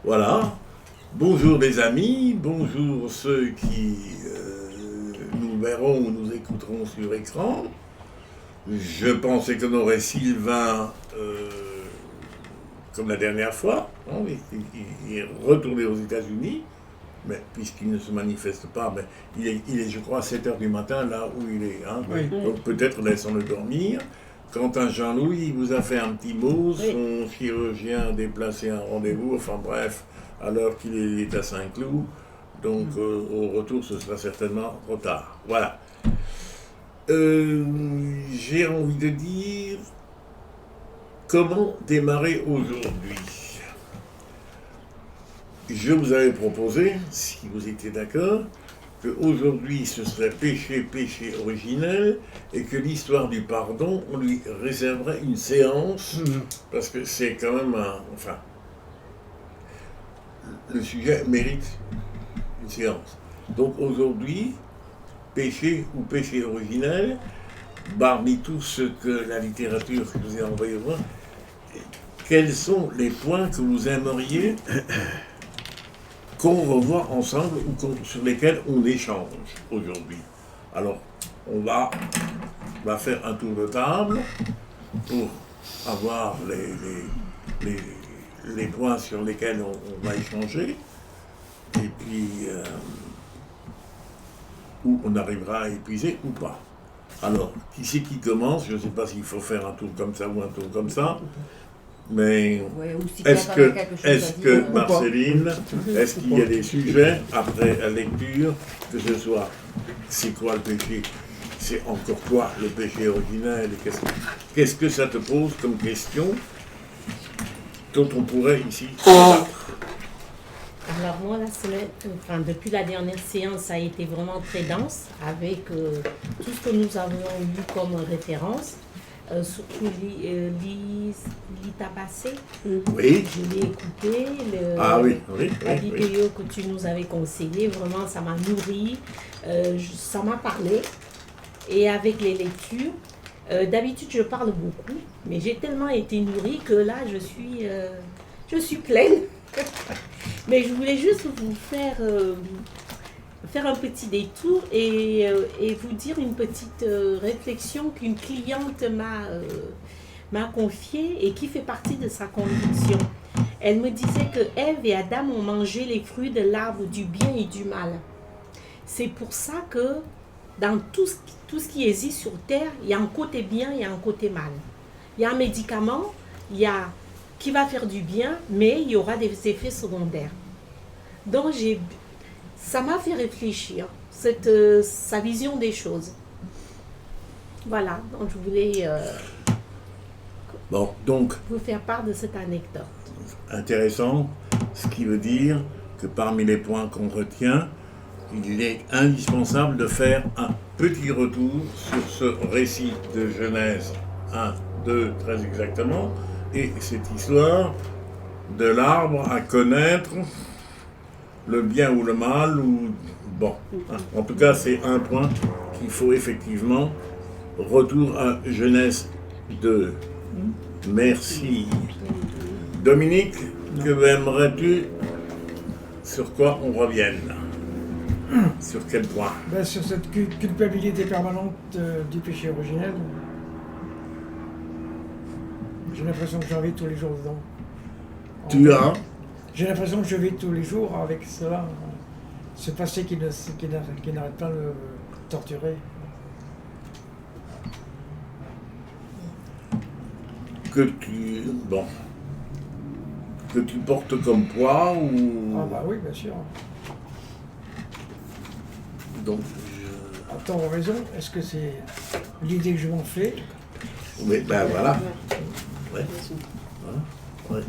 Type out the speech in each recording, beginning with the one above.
Voilà. Bonjour les amis, bonjour ceux qui nous verront ou nous écouteront sur écran. Je pensais qu'on aurait Sylvain comme la dernière fois. Non, il est retourné aux États-Unis, mais puisqu'il ne se manifeste pas, mais il est je crois, à 7 h du matin, là où il est. Hein. Oui. Donc peut-être laissons-le dormir. Quant à Jean-Louis, il vous a fait un petit mot, son chirurgien a déplacé un rendez-vous, enfin bref, alors qu'il est à Saint-Cloud, donc au retour ce sera certainement trop tard. Voilà. J'ai envie de dire comment démarrer aujourd'hui. Je vous avais proposé, si vous étiez d'accord, qu'aujourd'hui ce serait péché originel et que l'histoire du pardon, on lui réserverait une séance, parce que c'est quand même enfin, le sujet mérite une séance. Donc aujourd'hui, péché ou péché originel, parmi tout ce que la littérature que je vous ai envoyé voir, quels sont les points que vous aimeriez qu'on revoit ensemble ou sur lesquels on échange aujourd'hui. Alors, on va faire un tour de table pour avoir les points sur lesquels on va échanger et puis où on arrivera à épuiser ou pas. Alors, qui c'est qui commence? Je ne sais pas s'il faut faire un tour comme ça ou un tour comme ça. Mais est-ce que Marceline, est-ce qu'il y a des sujets après la lecture, que ce soit c'est quoi le péché, c'est encore quoi le péché originel, qu'est-ce que ça te pose comme question dont on pourrait ici débattre? Alors moi, la semaine, depuis la dernière séance, ça a été vraiment très dense avec tout ce que nous avons eu comme référence. Surtout l'Ita passé. Oui. Je l'ai écouté. La vidéo que tu nous avais conseillée, vraiment, ça m'a nourri. Ça m'a parlé. Et avec les lectures, d'habitude, je parle beaucoup, mais j'ai tellement été nourrie que là, je suis pleine. Mais je voulais juste vous faire un petit détour et vous dire une petite réflexion qu'une cliente m'a confiée et qui fait partie de sa conviction. Elle me disait que Ève et Adam ont mangé les fruits de l'arbre du bien et du mal. C'est pour ça que dans tout ce qui existe sur Terre, il y a un côté bien et un côté mal. Il y a un médicament qui va faire du bien, mais il y aura des effets secondaires. Donc ça m'a fait réfléchir, sa vision des choses. Voilà, donc je voulais vous faire part de cette anecdote. Intéressant, ce qui veut dire que parmi les points qu'on retient, il est indispensable de faire un petit retour sur ce récit de Genèse 1, 2, très exactement, et cette histoire de l'arbre à connaître, le bien ou le mal, ou bon. En tout cas, c'est un point qu'il faut effectivement. Retour à Genèse 2. Merci. Dominique, que aimerais-tu sur quoi on revienne? Sur quel point? Sur cette culpabilité permanente du péché originel. J'ai l'impression que j'en vis tous les jours dedans. J'ai l'impression que je vis tous les jours avec cela, ce passé qui n'arrête pas de me torturer. Que tu portes comme poids ou... Ah bah oui, bien sûr. Donc, À tort ou raison, est-ce que c'est l'idée que je m'en fais? Oui, ben voilà. Ouais. Ouais.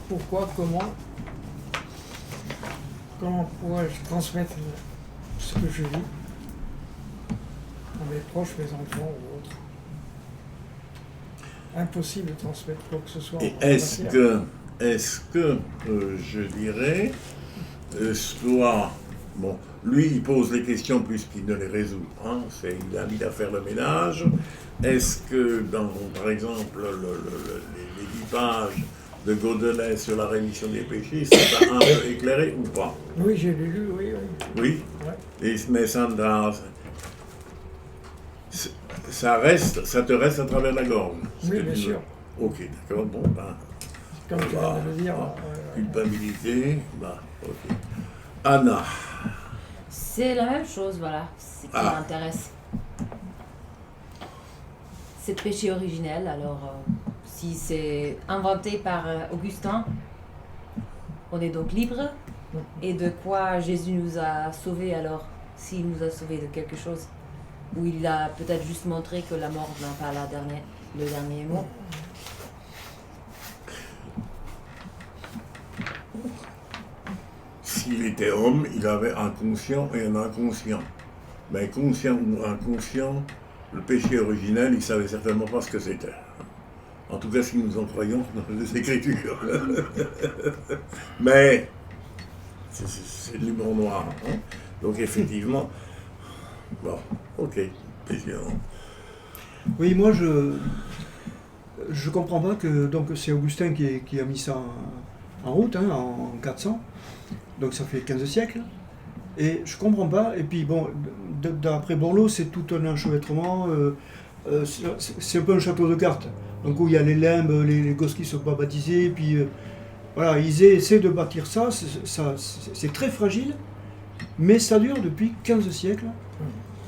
Pourquoi, comment pourrais-je transmettre ce que je vis à mes proches, mes enfants ou autres? Impossible de transmettre quoi que ce soit. Et est-ce que je dirais, soit, bon, lui il pose les questions puisqu'il ne les résout, hein, il invite à faire le ménage. Est-ce que par exemple, les 10 pages de Godelet sur la rémission des péchés, ça t'a un peu éclairé ou pas? Oui, j'ai lu, oui. Oui. Ouais. Et, mais ça te reste à travers la gorge. Oui, bien sûr. Ok, d'accord, bon, ben... Comme tu viens de le dire. Culpabilité, ok. Anna. C'est la même chose, voilà, c'est ce qui m'intéresse. C'est le péché originel, alors si c'est inventé par Augustin, on est donc libre. Et de quoi Jésus nous a sauvés alors, s'il nous a sauvés de quelque chose, où il a peut-être juste montré que la mort n'a pas le dernier mot. S'il était homme, il avait un conscient et un inconscient. Mais conscient ou inconscient, le péché originel, il ne savait certainement pas ce que c'était. En tout cas, si nous en croyons dans les Écritures. Mais c'est de l'humour noir. Hein? Donc effectivement, bon, ok, péché. Oui, moi je comprends pas que donc c'est Augustin qui a mis ça en route, hein, en 400. Donc ça fait 15 siècles. Et je comprends pas. Et puis bon, d'après Borloo, c'est tout un enchevêtrement. C'est un peu un château de cartes. Donc où il y a les limbes, les gosses qui ne sont pas baptisés. Et puis voilà, ils essaient de bâtir ça. C'est très fragile. Mais ça dure depuis 15 siècles.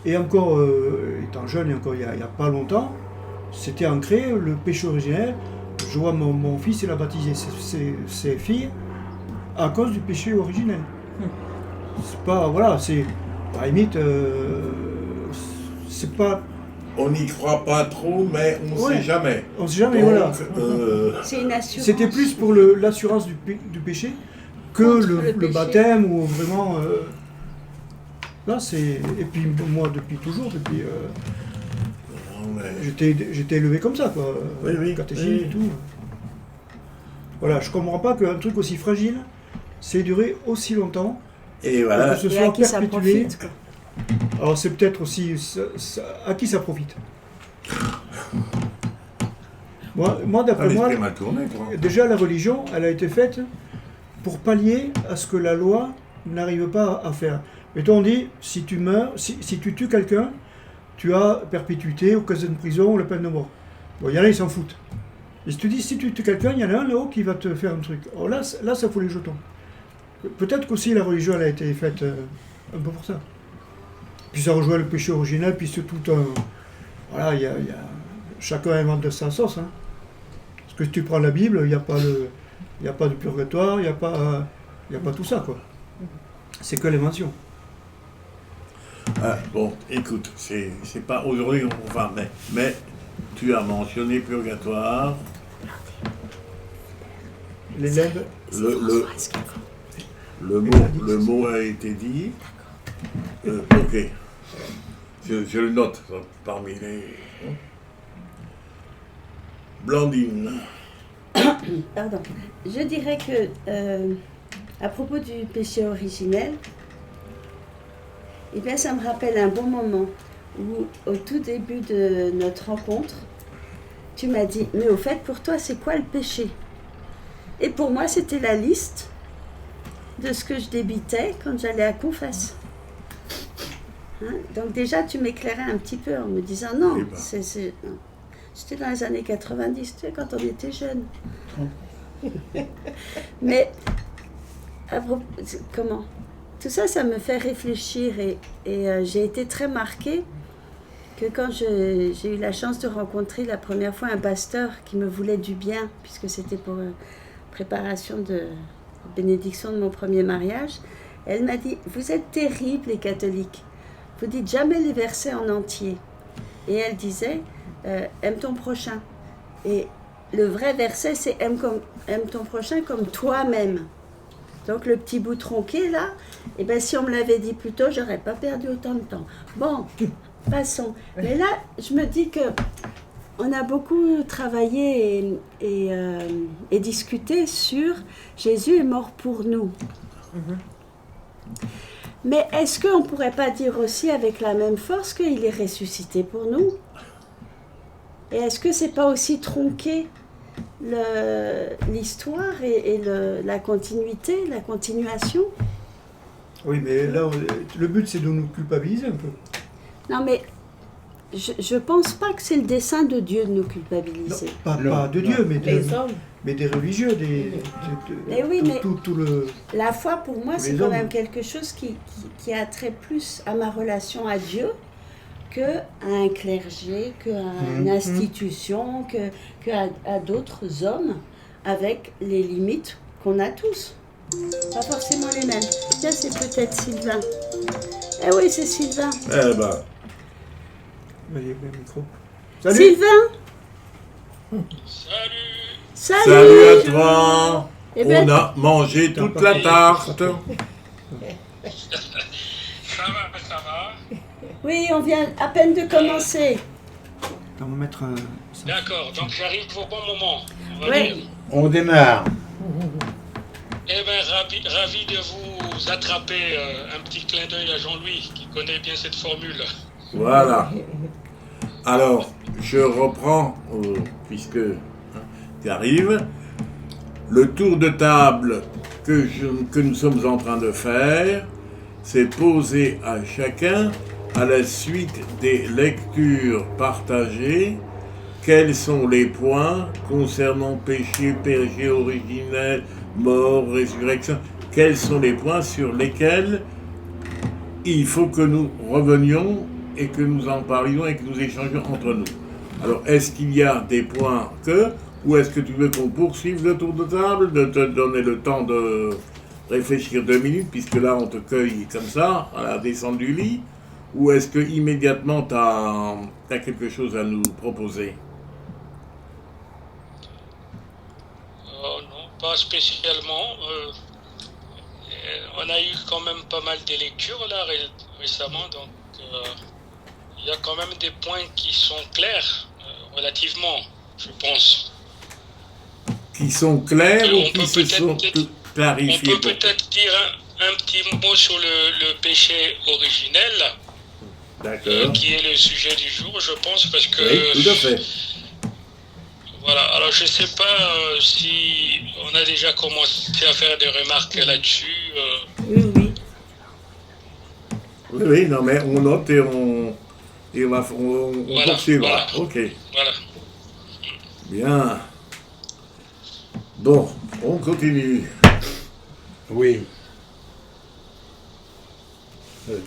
Et encore, étant jeune, et encore il y a pas longtemps, c'était ancré, le péché originel. Je vois mon fils, il a baptisé ses filles à cause du péché originel. C'est pas, voilà, c'est, à la limite, c'est pas... On n'y croit pas trop, mais on ne sait jamais. On ne sait jamais, donc, voilà. C'est une assurance. C'était plus pour l'assurance du péché que le baptême, ou vraiment... là, c'est... Et puis moi, depuis toujours, j'étais élevé comme ça, quoi. Oui, catéchisme et tout. Voilà, je comprends pas qu'un truc aussi fragile, c'est duré aussi longtemps, et voilà. que ce soit perpétué. Alors c'est peut-être aussi à qui ça profite. Moi d'après moi, déjà la religion, elle a été faite pour pallier à ce que la loi n'arrive pas à faire. Mettons, on dit, si tu meurs, si tu tues quelqu'un, tu as perpétuité, occasion de prison ou la peine de mort. Bon, il y en a, ils s'en foutent. Et si tu dis, si tu tues quelqu'un, il y en a un là-haut qui va te faire un truc. Alors là, ça fout les jetons. Peut-être qu'aussi la religion, elle a été faite un peu pour ça. Puis ça rejoint le péché originel, puis c'est tout un... Voilà, chacun invente de sa sauce. Hein. Parce que si tu prends la Bible, il n'y a pas de purgatoire, il n'y a pas tout ça, quoi. C'est que les mentions. Bon, écoute, c'est pas aujourd'hui qu'on va, mais tu as mentionné purgatoire. Les lèvres. Le mot a été dit. Ok. Je le note parmi les... Blandine. Pardon. Je dirais que, à propos du péché originel, eh bien, ça me rappelle un bon moment où, au tout début de notre rencontre, tu m'as dit, mais au fait, pour toi, c'est quoi le péché? Et pour moi, c'était la liste de ce que je débitais quand j'allais à confesse. Hein? Donc déjà, tu m'éclairais un petit peu en me disant, non, c'était dans les années 90, tu sais, quand on était jeunes. Mais, comment? Tout ça, ça me fait réfléchir et j'ai été très marquée que quand j'ai eu la chance de rencontrer la première fois un pasteur qui me voulait du bien, puisque c'était pour préparation de bénédiction de mon premier mariage, elle m'a dit, vous êtes terribles les catholiques, vous dites jamais les versets en entier. Et elle disait, aime ton prochain. Et le vrai verset, c'est aime ton prochain comme toi-même. Donc le petit bout tronqué là, eh ben, si on me l'avait dit plus tôt, j'aurais pas perdu autant de temps. Bon, passons. Mais là, je me dis que on a beaucoup travaillé et discuté sur Jésus est mort pour nous. Mais est-ce qu'on ne pourrait pas dire aussi avec la même force qu'il est ressuscité pour nous? Et est-ce que c'est pas aussi tronqué l'histoire et la continuité, la continuation. Oui, mais là, le but, c'est de nous culpabiliser un peu. Non, mais je pense pas que c'est le dessein de Dieu de nous culpabiliser. Non, pas de Dieu, mais des religieux, Mais oui, mais tout le... la foi, pour moi, c'est les quand hommes. même quelque chose qui a trait plus à ma relation à Dieu qu'à un clergé, qu'à une institution, qu'à d'autres hommes, avec les limites qu'on a tous. Pas forcément les mêmes. Tiens, c'est peut-être Sylvain. Eh oui, c'est Sylvain. Eh ben, Allez, le micro. Salut. Sylvain. Salut. salut à toi. Eh ben, On a mangé toute la tarte. Ça va. oui, on vient à peine de commencer. On va mettre un... D'accord, donc j'arrive au bon moment. On va Oui. dire. On démarre. Eh bien, ravi de vous attraper. Un petit clin d'œil à Jean-Louis, qui connaît bien cette formule. Voilà. Alors, je reprends, puisque tu arrives, le tour de table que nous sommes en train de faire, c'est poser à chacun, à la suite des lectures partagées, quels sont les points concernant péché originel, mort, résurrection, quels sont les points sur lesquels il faut que nous revenions et que nous en parlions et que nous échangions entre nous. Alors, est-ce qu'il y a des points ou est-ce que tu veux qu'on poursuive le tour de table, de te donner le temps de réfléchir 2 minutes, puisque là, on te cueille comme ça, à la descente du lit, ou est-ce que immédiatement tu as quelque chose à nous proposer? Non, pas spécialement. On a eu quand même pas mal de lectures là récemment, donc il y a quand même des points qui sont clairs, relativement, je pense. Qui sont clairs Et ou on qui peut se sont peut-être- clarifiés? On peut peut-être dire un petit mot sur le péché originel, D'accord. qui est le sujet du jour, je pense, parce que... Oui, tout à fait. Voilà, alors je sais pas si on a déjà commencé à faire des remarques là-dessus. Oui, oui. Oui, oui, non, mais on note et on Voilà, poursuivra. voilà. Ok, Voilà. bien. Bon, on continue. Oui.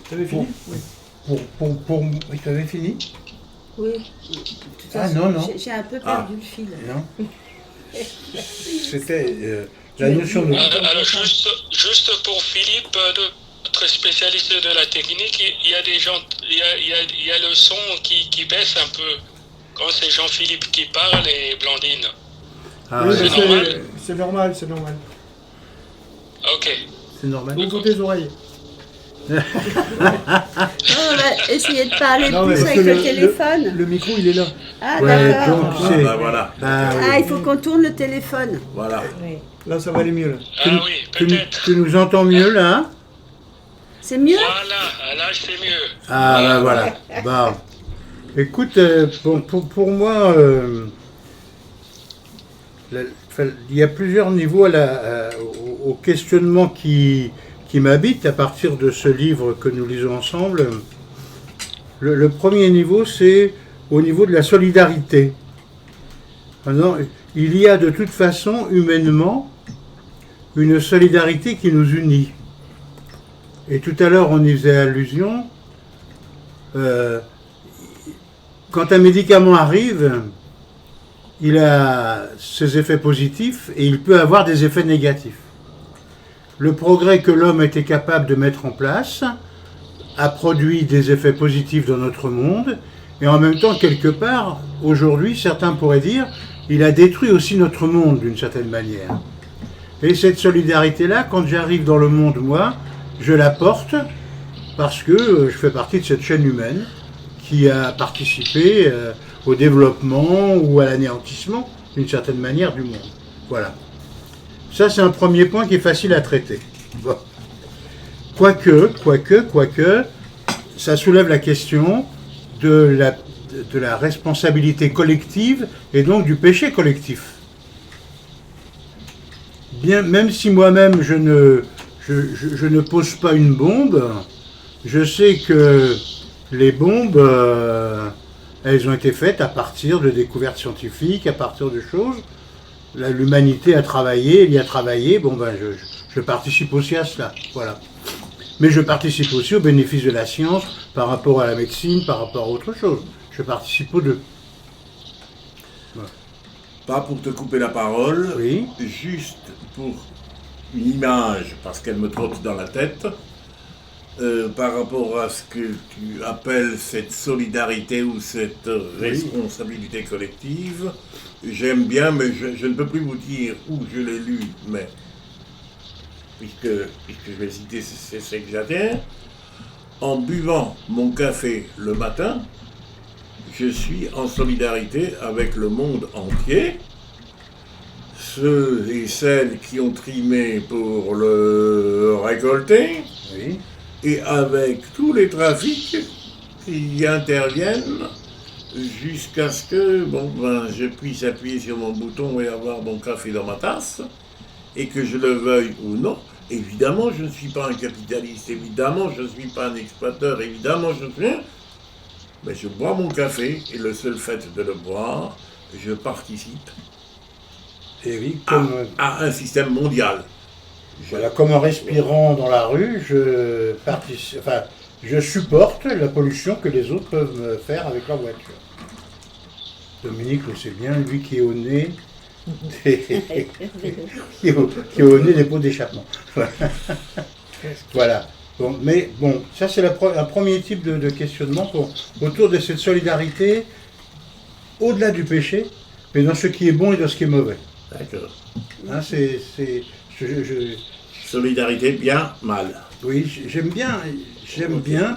T'avais fini? Oui. Oui, tu avais fini? Oui. De toute Ah, façon, non. J'ai un peu perdu le fil. Non. C'était la notion de... Alors juste pour Philippe, notre spécialiste de la technique, il y a des gens, il y a le son qui baisse un peu quand c'est Jean-Philippe qui parle et Blandine. Ah, Oui, ouais. mais c'est normal. c'est normal, c'est normal. Ok. C'est normal. Ouvre tes oreilles. On va essayer de parler Non, mais plus parce avec que le téléphone. Le micro, il est là. Ah, Ouais, d'accord. donc Ah, c'est... bah voilà, Bah, oui. Ah, il faut qu'on tourne le téléphone. voilà. Oui. Là, ça va aller mieux. Là. Ah oui, peut-être. Tu nous entends mieux là, hein? C'est mieux? Voilà, là c'est mieux. Ah bah voilà. Bon. Écoute, pour moi, il y a plusieurs niveaux au questionnement qui m'habite à partir de ce livre que nous lisons ensemble. Le premier niveau, c'est au niveau de la solidarité. Maintenant, il y a de toute façon, humainement, une solidarité qui nous unit. Et tout à l'heure, on y faisait allusion. Quand un médicament arrive, il a ses effets positifs et il peut avoir des effets négatifs. Le progrès que l'homme était capable de mettre en place a produit des effets positifs dans notre monde et en même temps, quelque part, aujourd'hui, certains pourraient dire, il a détruit aussi notre monde d'une certaine manière. Et cette solidarité-là, quand j'arrive dans le monde, moi, je la porte parce que je fais partie de cette chaîne humaine qui a participé au développement ou à l'anéantissement, d'une certaine manière, du monde. Voilà. Ça, c'est un premier point qui est facile à traiter. Bon. Quoique, ça soulève la question de la responsabilité collective et donc du péché collectif. bien, même si moi-même je ne pose pas une bombe, je sais que les bombes, elles ont été faites à partir de découvertes scientifiques, à partir de choses. L'humanité a travaillé, elle y a travaillé, bon ben je participe aussi à cela, voilà. Mais je participe aussi au bénéfice de la science par rapport à la médecine, par rapport à autre chose. Je participe aux deux. Voilà. Pas pour te couper la parole, oui. Juste pour une image, parce qu'elle me trotte dans la tête, par rapport à ce que tu appelles cette solidarité ou cette responsabilité collective. J'aime bien, mais je ne peux plus vous dire où je l'ai lu, mais puisque je vais citer c'est que j'attiens. En buvant mon café le matin, je suis en solidarité avec le monde entier. Ceux et celles qui ont trimé pour le récolter, oui. Et avec tous les trafics qui y interviennent jusqu'à ce que je puisse appuyer sur mon bouton et avoir mon café dans ma tasse, et que je le veuille ou non. Évidemment, je ne suis pas un capitaliste, évidemment, je ne suis pas un exploiteur, évidemment, je suis rien. Mais je bois mon café, et le seul fait de le boire, je participe à un système mondial. Voilà, comme en respirant dans la rue, je supporte la pollution que les autres peuvent faire avec leur voiture. Dominique le sait bien, lui qui est au nez qui est au nez des pots d'échappement. Voilà. Bon, mais bon, ça c'est un premier type de questionnement autour de cette solidarité au-delà du péché, mais dans ce qui est bon et dans ce qui est mauvais. D'accord. Hein, solidarité, bien, mal. Oui, j'aime bien,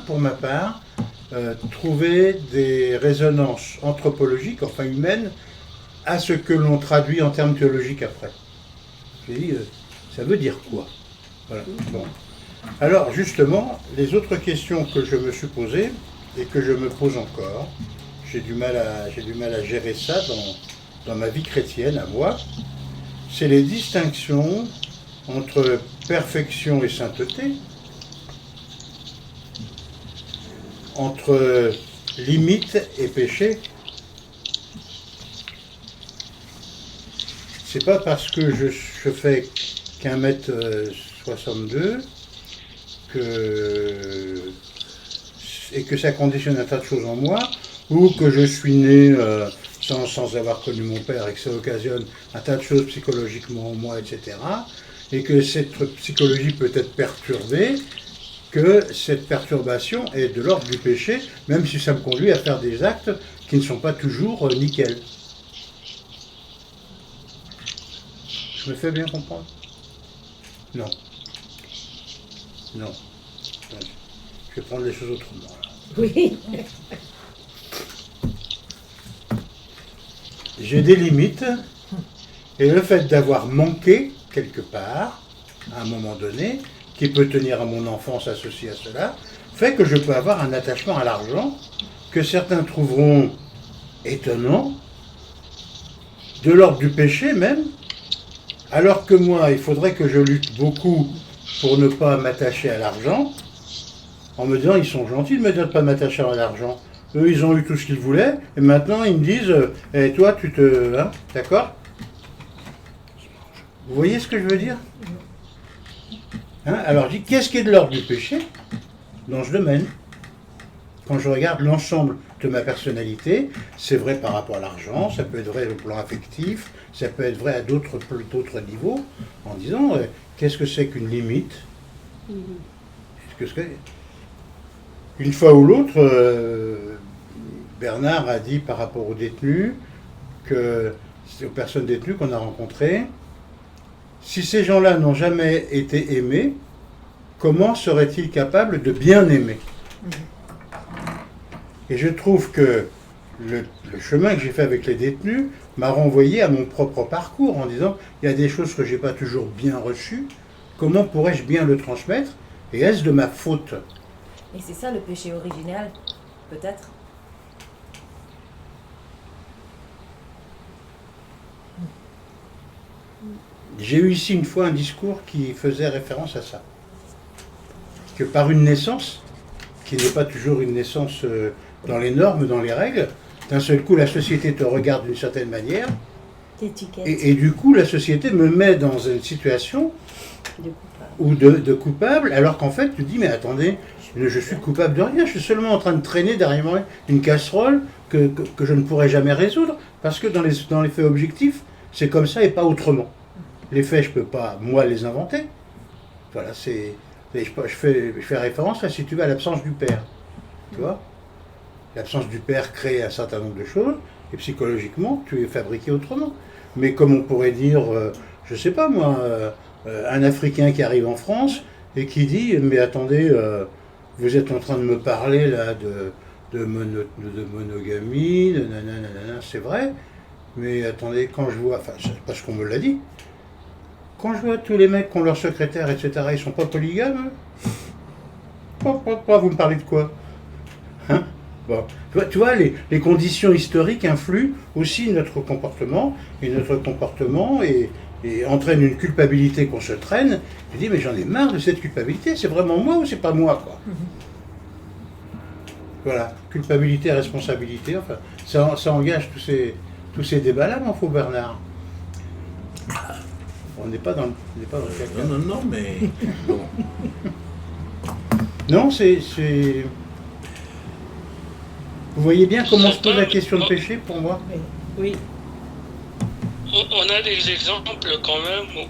pour ma part, trouver des résonances anthropologiques, enfin humaines, à ce que l'on traduit en termes théologiques après. J'ai dit, ça veut dire quoi? Voilà. Bon. Alors, justement, les autres questions que je me suis posées, et que je me pose encore, j'ai du mal à gérer ça dans ma vie chrétienne, à moi, c'est les distinctions entre perfection et sainteté, entre limite et péché. C'est pas parce que je fais qu'1m62 et que ça conditionne un tas de choses en moi, ou que je suis né sans avoir connu mon père et que ça occasionne un tas de choses psychologiquement en moi, etc. Et que cette psychologie peut être perturbée, que cette perturbation est de l'ordre du péché, même si ça me conduit à faire des actes qui ne sont pas toujours nickel. Je me fais bien comprendre? Non. Non. Je vais prendre les choses autrement. Oui. J'ai des limites, et le fait d'avoir manqué quelque part, à un moment donné, qui peut tenir à mon enfance associée à cela, fait que je peux avoir un attachement à l'argent que certains trouveront étonnant, de l'ordre du péché même, alors que moi, il faudrait que je lutte beaucoup pour ne pas m'attacher à l'argent, en me disant, ils sont gentils de me dire de ne pas m'attacher à l'argent. Eux, ils ont eu tout ce qu'ils voulaient, et maintenant, ils me disent, et toi, tu te... Hein, d'accord? Vous voyez ce que je veux dire? Hein? Alors, je dis, qu'est-ce qui est de l'ordre du péché dans ce domaine? Quand je regarde l'ensemble de ma personnalité, c'est vrai par rapport à l'argent, ça peut être vrai au plan affectif, ça peut être vrai à d'autres niveaux, en disant, qu'est-ce que c'est qu'une limite? Une fois ou l'autre, Bernard a dit par rapport aux détenus, que c'est aux personnes détenues qu'on a rencontrées, si ces gens-là n'ont jamais été aimés, comment seraient-ils capables de bien aimer? Et je trouve que le chemin que j'ai fait avec les détenus m'a renvoyé à mon propre parcours en disant, il y a des choses que je n'ai pas toujours bien reçues, comment pourrais-je bien le transmettre? Et est-ce de ma faute? Et c'est ça le péché originel, peut-être? J'ai eu ici une fois un discours qui faisait référence à ça. Que par une naissance, qui n'est pas toujours une naissance dans les normes, dans les règles, d'un seul coup la société te regarde d'une certaine manière, et du coup la société me met dans une situation de coupable, alors qu'en fait tu te dis mais attendez, je suis coupable de rien, je suis seulement en train de traîner derrière moi une casserole que je ne pourrai jamais résoudre, parce que dans les faits objectifs, c'est comme ça et pas autrement. Les faits, je ne peux pas, moi, les inventer. Voilà, je fais référence, là, si tu veux, à l'absence du père. Tu vois ? L'absence du père crée un certain nombre de choses, et psychologiquement, tu es fabriqué autrement. Mais comme on pourrait dire, je ne sais pas moi, un Africain qui arrive en France et qui dit, mais attendez, vous êtes en train de me parler là de monogamie, de nanana, c'est vrai, mais attendez, quand je vois, enfin, c'est parce qu'on me l'a dit, quand je vois tous les mecs qui ont leur secrétaire, etc., ils sont pas polygames, pourquoi vous me parlez de quoi, hein? Bon. Tu vois, les conditions historiques influent aussi notre comportement, et notre comportement et entraîne une culpabilité qu'on se traîne. Je dis, mais j'en ai marre de cette culpabilité, c'est vraiment moi ou c'est pas moi, quoi. Voilà, culpabilité, responsabilité, enfin, ça engage tous ces débats-là, mon faux Bernard. On n'est pas dans le caca. Non, mais... Bon. Non, c'est... Vous voyez bien comment se pose la question de péché pour moi? Oui. On a des exemples quand même où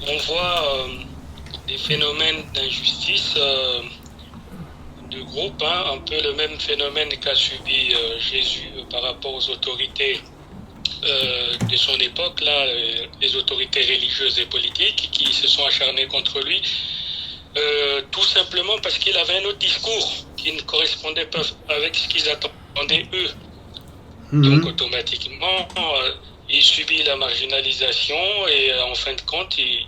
on voit des phénomènes d'injustice de groupe, hein, un peu le même phénomène qu'a subi Jésus par rapport aux autorités de son époque, là, les autorités religieuses et politiques qui se sont acharnées contre lui, tout simplement parce qu'il avait un autre discours qui ne correspondait pas avec ce qu'ils attendaient eux. Donc automatiquement, il subit la marginalisation et en fin de compte, il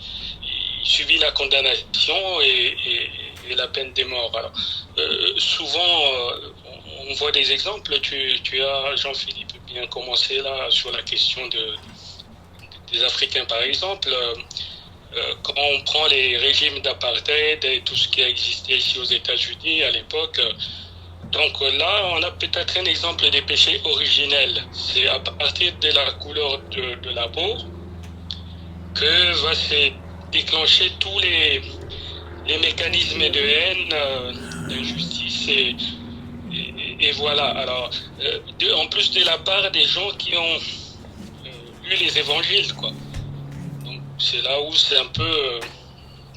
subit la condamnation et la peine de mort. Alors, souvent, on voit des exemples. Tu as, Jean-Philippe, bien commencé là sur la question des Africains, par exemple. Quand on prend les régimes d'apartheid et tout ce qui a existé ici aux États-Unis à l'époque, donc là, on a peut-être un exemple des péchés originels. C'est à partir de la couleur de la peau que va se déclencher tous les mécanismes de haine, d'injustice et voilà. Alors, en plus de la part des gens qui ont lu les évangiles, quoi. Donc c'est là où c'est un peu,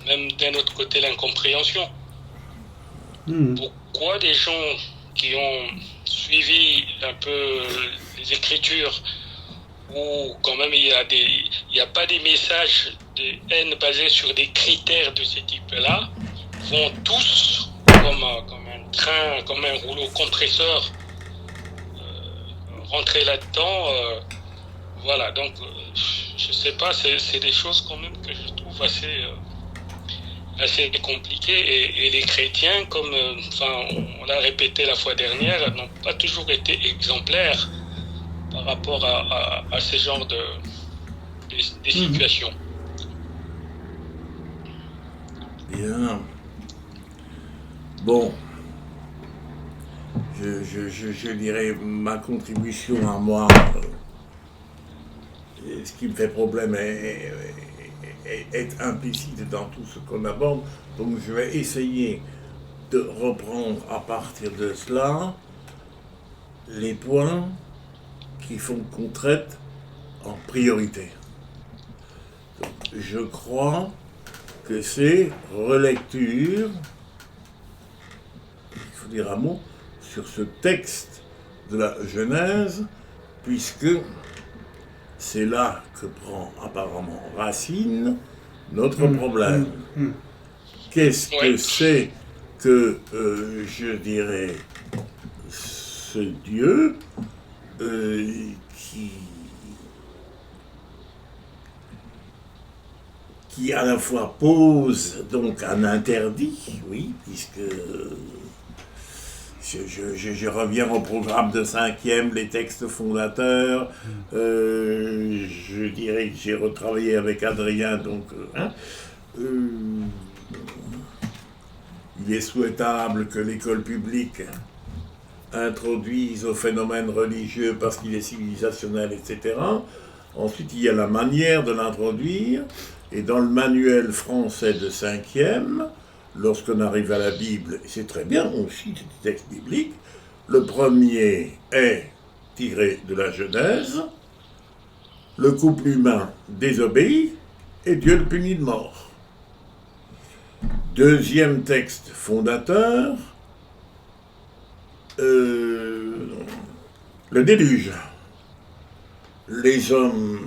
même d'un autre côté, l'incompréhension. Pourquoi des gens qui ont suivi un peu les Écritures, où quand même il y a pas des messages de haine basés sur des critères de ce type-là, vont tous comme un train, comme un rouleau compresseur rentrer là-dedans. Voilà, donc je sais pas, c'est des choses quand même que je trouve assez compliquées et les chrétiens, comme on l'a répété la fois dernière, n'ont pas toujours été exemplaires par rapport à ce genre des situations. Bien. Bon. Je dirais ma contribution à moi. Ce qui me fait problème est implicite dans tout ce qu'on aborde. Donc je vais essayer de reprendre à partir de cela les points qui font qu'on traite en priorité. Donc, je crois que c'est relecture, il faut dire un mot, sur ce texte de la Genèse, puisque c'est là que prend apparemment racine notre problème. Qu'est-ce que c'est que, je dirais, ce Dieu qui à la fois pose donc un interdit, oui, puisque je reviens au programme de 5e, les textes fondateurs. Je dirais que j'ai retravaillé avec Adrien, donc il est souhaitable que l'école publique introduise au phénomène religieux parce qu'il est civilisationnel, etc. Ensuite, il y a la manière de l'introduire, et dans le manuel français de 5e, lorsqu'on arrive à la Bible, c'est très bien, on cite des textes bibliques. Le premier est tiré de la Genèse, le couple humain désobéit et Dieu le punit de mort. Deuxième texte fondateur, le déluge. Les hommes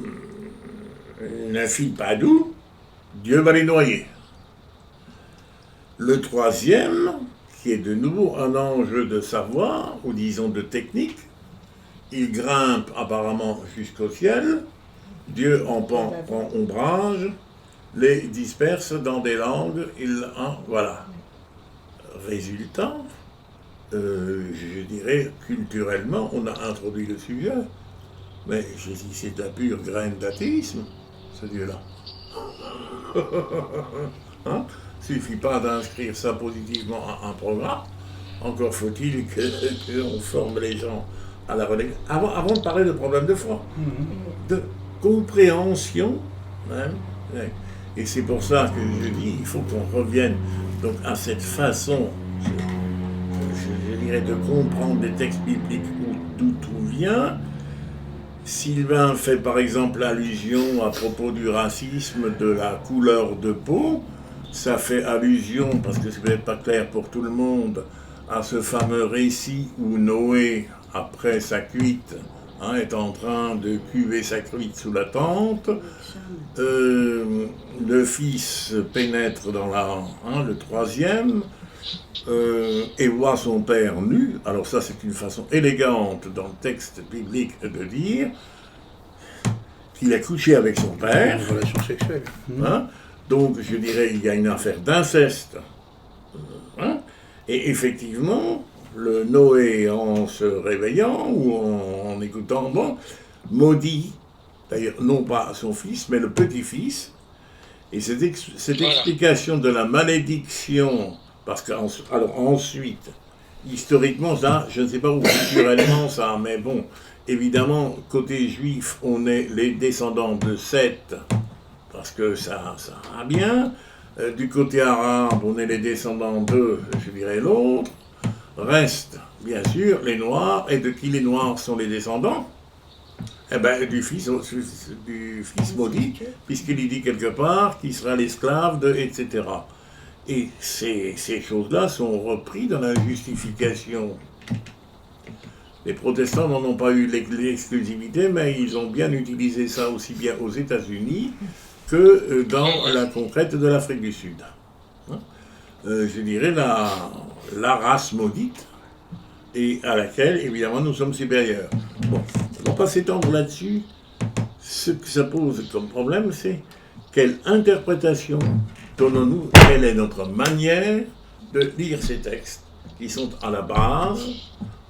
ne filent pas d'où, Dieu va les noyer. Le troisième, qui est de nouveau un enjeu de savoir, ou disons de technique, il grimpe apparemment jusqu'au ciel, Dieu en prend ombrage, les disperse dans des langues, voilà. Résultat, je dirais, culturellement, on a introduit le sujet, mais je dis, c'est de la pure graine d'athéisme, ce Dieu-là. Hein? Suffit pas d'inscrire ça positivement à un programme, encore faut-il qu'on forme les gens à la religion. Avant de parler de problème de foi, de compréhension, hein, et c'est pour ça que je dis, il faut qu'on revienne donc à cette façon, je dirais, de comprendre les textes bibliques, d'où tout vient. Sylvain fait par exemple allusion à propos du racisme, de la couleur de peau. Ça fait allusion, parce que c'est peut-être pas clair pour tout le monde, à ce fameux récit où Noé, après sa cuite, est en train de cuver sa cuite sous la tente. Le fils pénètre dans le troisième, et voit son père nu. Alors ça, c'est une façon élégante dans le texte biblique de dire qu'il a couché avec son père. Une relation sexuelle. Donc, je dirais, il y a une affaire d'inceste. Et effectivement, le Noé, en se réveillant ou en écoutant, maudit, d'ailleurs, non pas son fils, mais le petit-fils. Et cette explication de la malédiction, parce qu'ensuite, historiquement, ça, je ne sais pas où culturellement ça, mais bon, évidemment, côté juif, on est les descendants de Seth, parce que ça va bien. Du côté arabe, on est les descendants de, je dirais, l'autre. Reste, bien sûr, les Noirs. Et de qui les Noirs sont les descendants? Eh bien, du fils maudit, puisqu'il dit quelque part qu'il sera l'esclave de, etc. Et ces choses-là sont reprises dans la justification. Les protestants n'en ont pas eu l'exclusivité, mais ils ont bien utilisé ça aussi bien aux États-Unis que dans la conquête de l'Afrique du Sud. Je dirais la race maudite, et à laquelle, évidemment, nous sommes supérieurs. Bon, on ne va pas s'étendre là-dessus. Ce que ça pose comme problème, c'est quelle interprétation donnons-nous, quelle est notre manière de lire ces textes, qui sont à la base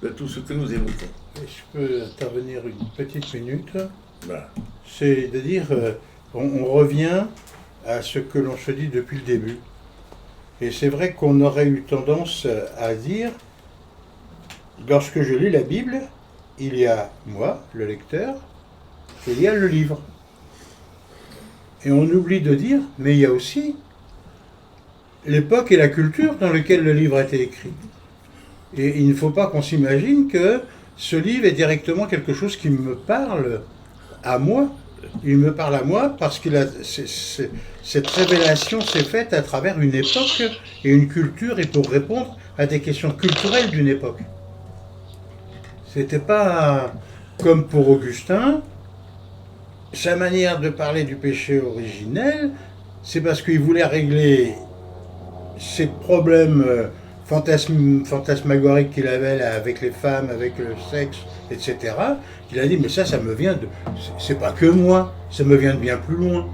de tout ce que nous évoquons. Je peux intervenir une petite minute. C'est de dire... on revient à ce que l'on se dit depuis le début. Et c'est vrai qu'on aurait eu tendance à dire, lorsque je lis la Bible, il y a moi, le lecteur, et il y a le livre. Et on oublie de dire, mais il y a aussi l'époque et la culture dans laquelle le livre a été écrit. Et il ne faut pas qu'on s'imagine que ce livre est directement quelque chose qui me parle à moi. Il me parle à moi parce que cette révélation s'est faite à travers une époque et une culture, et pour répondre à des questions culturelles d'une époque. C'était pas comme pour Augustin, sa manière de parler du péché originel, c'est parce qu'il voulait régler ces problèmes fantasmagoriques qu'il avait là, avec les femmes, avec le sexe, etc. Il a dit, mais ça me vient de... C'est pas que moi, ça me vient de bien plus loin.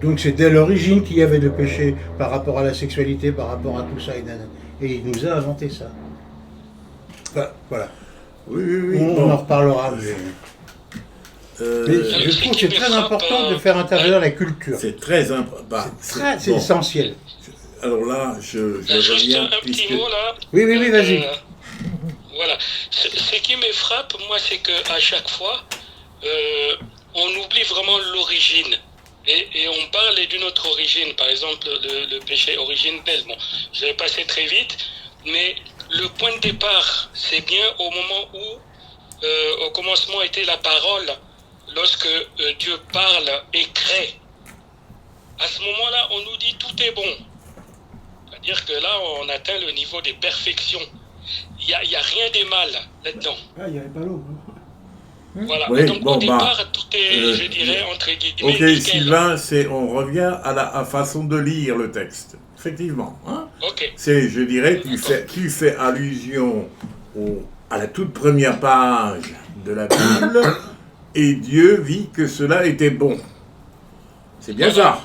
Donc c'est dès l'origine qu'il y avait le péché par rapport à la sexualité, par rapport à tout ça. Et il nous a inventé ça. Enfin, voilà. Oui. On en reparlera. Mais Euh, je trouve que c'est très important de faire intervenir la culture. c'est très important. C'est essentiel. Alors là, je Juste reviens. un petit mot là. Oui, vas-y. Voilà. Ce qui me frappe, moi, c'est qu'à chaque fois, on oublie vraiment l'origine. Et on parle d'une autre origine, par exemple le péché originel. Bon, je vais passer très vite, mais le point de départ, c'est bien au moment où, au commencement était la parole, lorsque Dieu parle et crée. À ce moment-là, on nous dit tout est bon. C'est-à-dire que là, on atteint le niveau de perfection. Il n'y a rien de mal là-dedans. Ah, il n'y avait pas l'eau. Voilà. Oui, Donc bon, au départ, tout est, je dirais, entre guillemets, Ok, nickel. Sylvain, on revient à la façon de lire le texte. Effectivement. Hein. Ok. Je dirais, tu fais allusion à la toute première page de la Bible, et Dieu vit que cela était bon. C'est bien ça.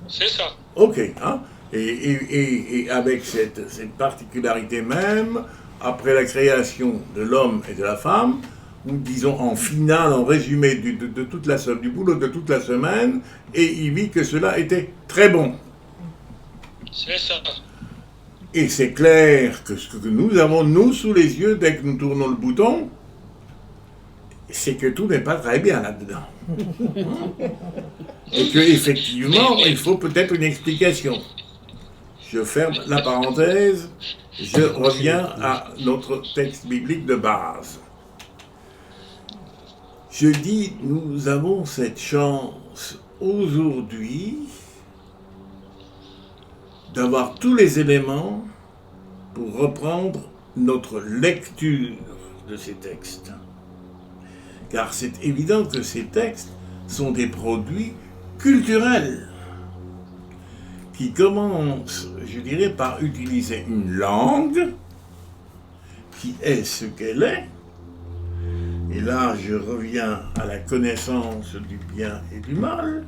C'est ça. Ok. Hein. Et avec cette particularité même, après la création de l'homme et de la femme, ou disons en finale, en résumé du boulot de toute la semaine, et il vit que cela était très bon. C'est ça. Et c'est clair que ce que nous avons, nous, sous les yeux, dès que nous tournons le bouton, c'est que tout n'est pas très bien là-dedans. Et qu'effectivement, il faut peut-être une explication. Je ferme la parenthèse, je reviens à notre texte biblique de base. Je dis, nous avons cette chance aujourd'hui d'avoir tous les éléments pour reprendre notre lecture de ces textes. Car c'est évident que ces textes sont des produits culturels qui commencent, je dirais, par utiliser une langue qui est ce qu'elle est. Et là, je reviens à la connaissance du bien et du mal.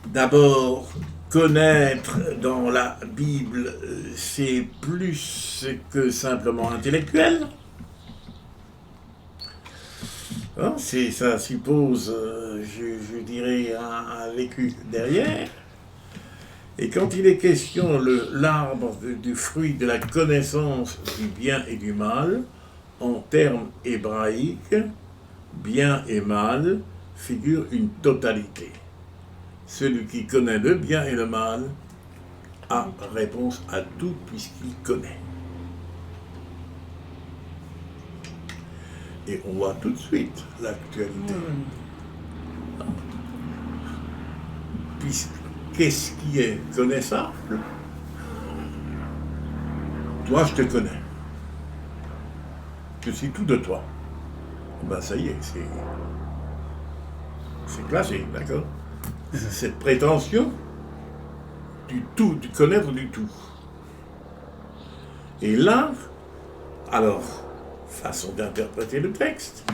D'abord, connaître dans la Bible, c'est plus que simplement intellectuel. Hein, ça suppose, je dirais, un vécu derrière. Et quand il est question l'arbre du fruit de la connaissance du bien et du mal, en termes hébraïques, bien et mal figure une totalité. Celui qui connaît le bien et le mal a réponse à tout puisqu'il connaît. Et on voit tout de suite l'actualité. Qu'est-ce qui est connaissable? Toi, je te connais. Je suis tout de toi. Ben ça y est, c'est classé, d'accord? Cette prétention du tout, de connaître du tout. Et là, alors, façon d'interpréter le texte,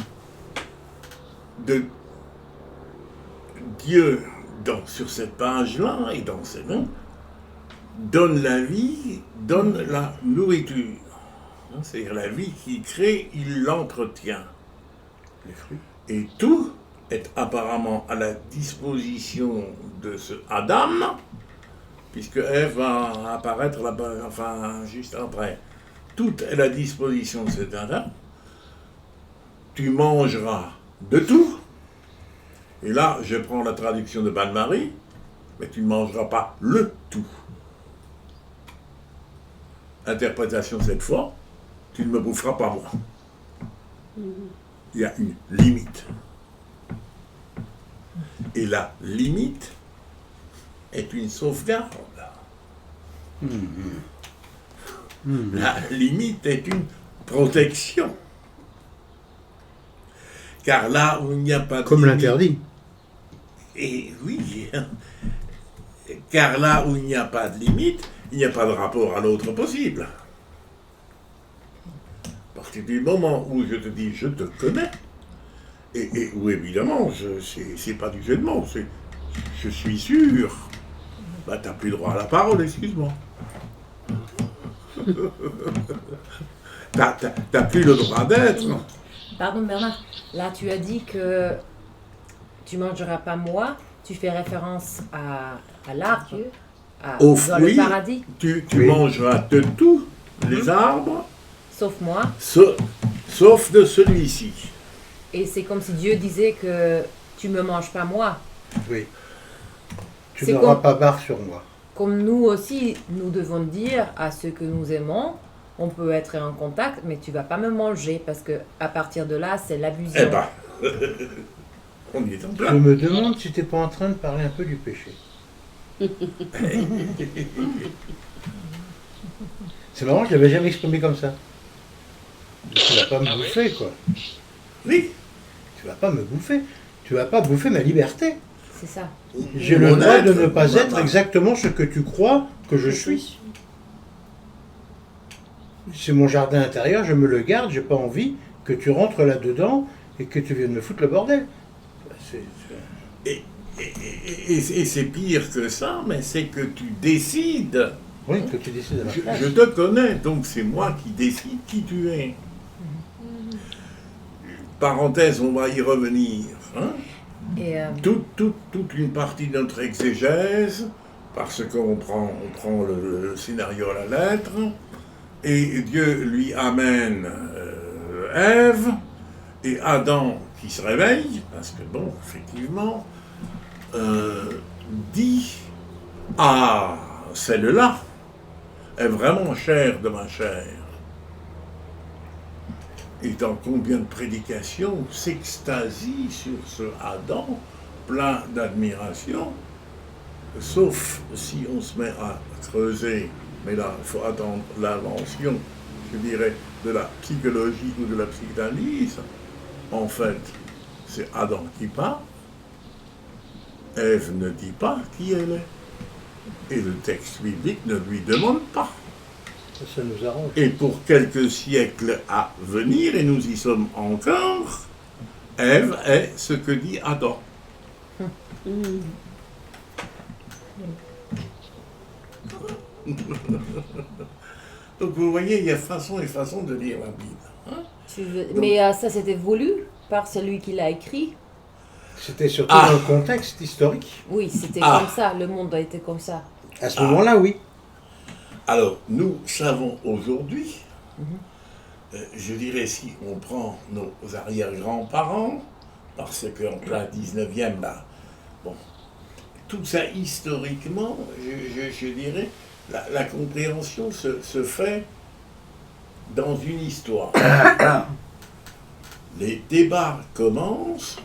de Dieu, sur cette page-là et dans ces noms, donne la vie, donne la nourriture. C'est-à-dire la vie qu'il crée, il l'entretient. Et tout est apparemment à la disposition de ce Adam, puisque Ève va apparaître là-bas, enfin juste après. Tout est à la disposition de cet Adam. Tu mangeras de tout. Et là, je prends la traduction de Bain-Marie, mais tu ne mangeras pas le tout. Interprétation cette fois, tu ne me boufferas pas moi. Il y a une limite. Et la limite est une sauvegarde. La limite est une protection. Car là où il n'y a pas de comme limite, l'interdit. Et oui, car là où il n'y a pas de limite, il n'y a pas de rapport à l'autre possible. À partir du moment où je te dis je te connais, et où évidemment, c'est pas du jeu de mots, c'est je suis sûr, bah t'as plus droit à la parole, excuse-moi. t'as plus le droit d'être. Pardon Bernard, là tu as dit que tu mangeras pas moi, tu fais référence à l'arbre, Aux dans fruits, le paradis, tu mangeras de tous les arbres, sauf moi. sauf de celui-ci. Et c'est comme si Dieu disait que tu me manges pas moi. Oui. Tu C'est n'auras comme- pas barre sur moi. Comme nous aussi, nous devons dire à ceux que nous aimons, on peut être en contact, mais tu vas pas me manger parce que à partir de là, c'est l'abusion. Eh ben, on y est en Je plein. me demande si tu n'es pas en train de parler un peu du péché. C'est marrant, je ne l'avais jamais exprimé comme ça. Tu vas pas me bouffer, quoi. Oui. Tu vas pas me bouffer. Tu vas pas bouffer ma liberté. C'est ça. J'ai le droit de ne pas être exactement ce que tu crois que je suis. C'est mon jardin intérieur, je me le garde, j'ai pas envie que tu rentres là-dedans et que tu viennes me foutre le bordel. Et c'est pire que ça, mais c'est que tu décides. Oui, que tu décides à ma place. Je te connais, donc c'est moi qui décide qui tu es. Parenthèse, on va y revenir. Hein? Et Toute une partie de notre exégèse, parce qu'on prend le scénario à la lettre, et Dieu lui amène Ève, et Adam qui se réveille, parce que bon, effectivement, dit « Ah, celle-là est vraiment chair de ma chair ». Et dans combien de prédications s'extasie sur ce Adam, plein d'admiration, sauf si on se met à creuser, mais là, il faut attendre l'invention, je dirais, de la psychologie ou de la psychanalyse. En fait, c'est Adam qui parle, Ève ne dit pas qui elle est, et le texte biblique ne lui demande pas. Ça nous arrange. Et pour quelques siècles à venir, et nous y sommes encore, Ève est ce que dit Adam. Donc vous voyez, il y a façon et façon de lire la Bible. Mais ça, c'était voulu par celui qui l'a écrit. C'était surtout dans le contexte historique. Oui, c'était comme ça. Le monde a été comme ça. À ce moment-là, oui. Alors, nous savons aujourd'hui, je dirais si on prend nos arrière-grands-parents, parce qu'en plein 19e, là, bon, tout ça historiquement, je dirais, la compréhension se fait dans une histoire. Les débats commencent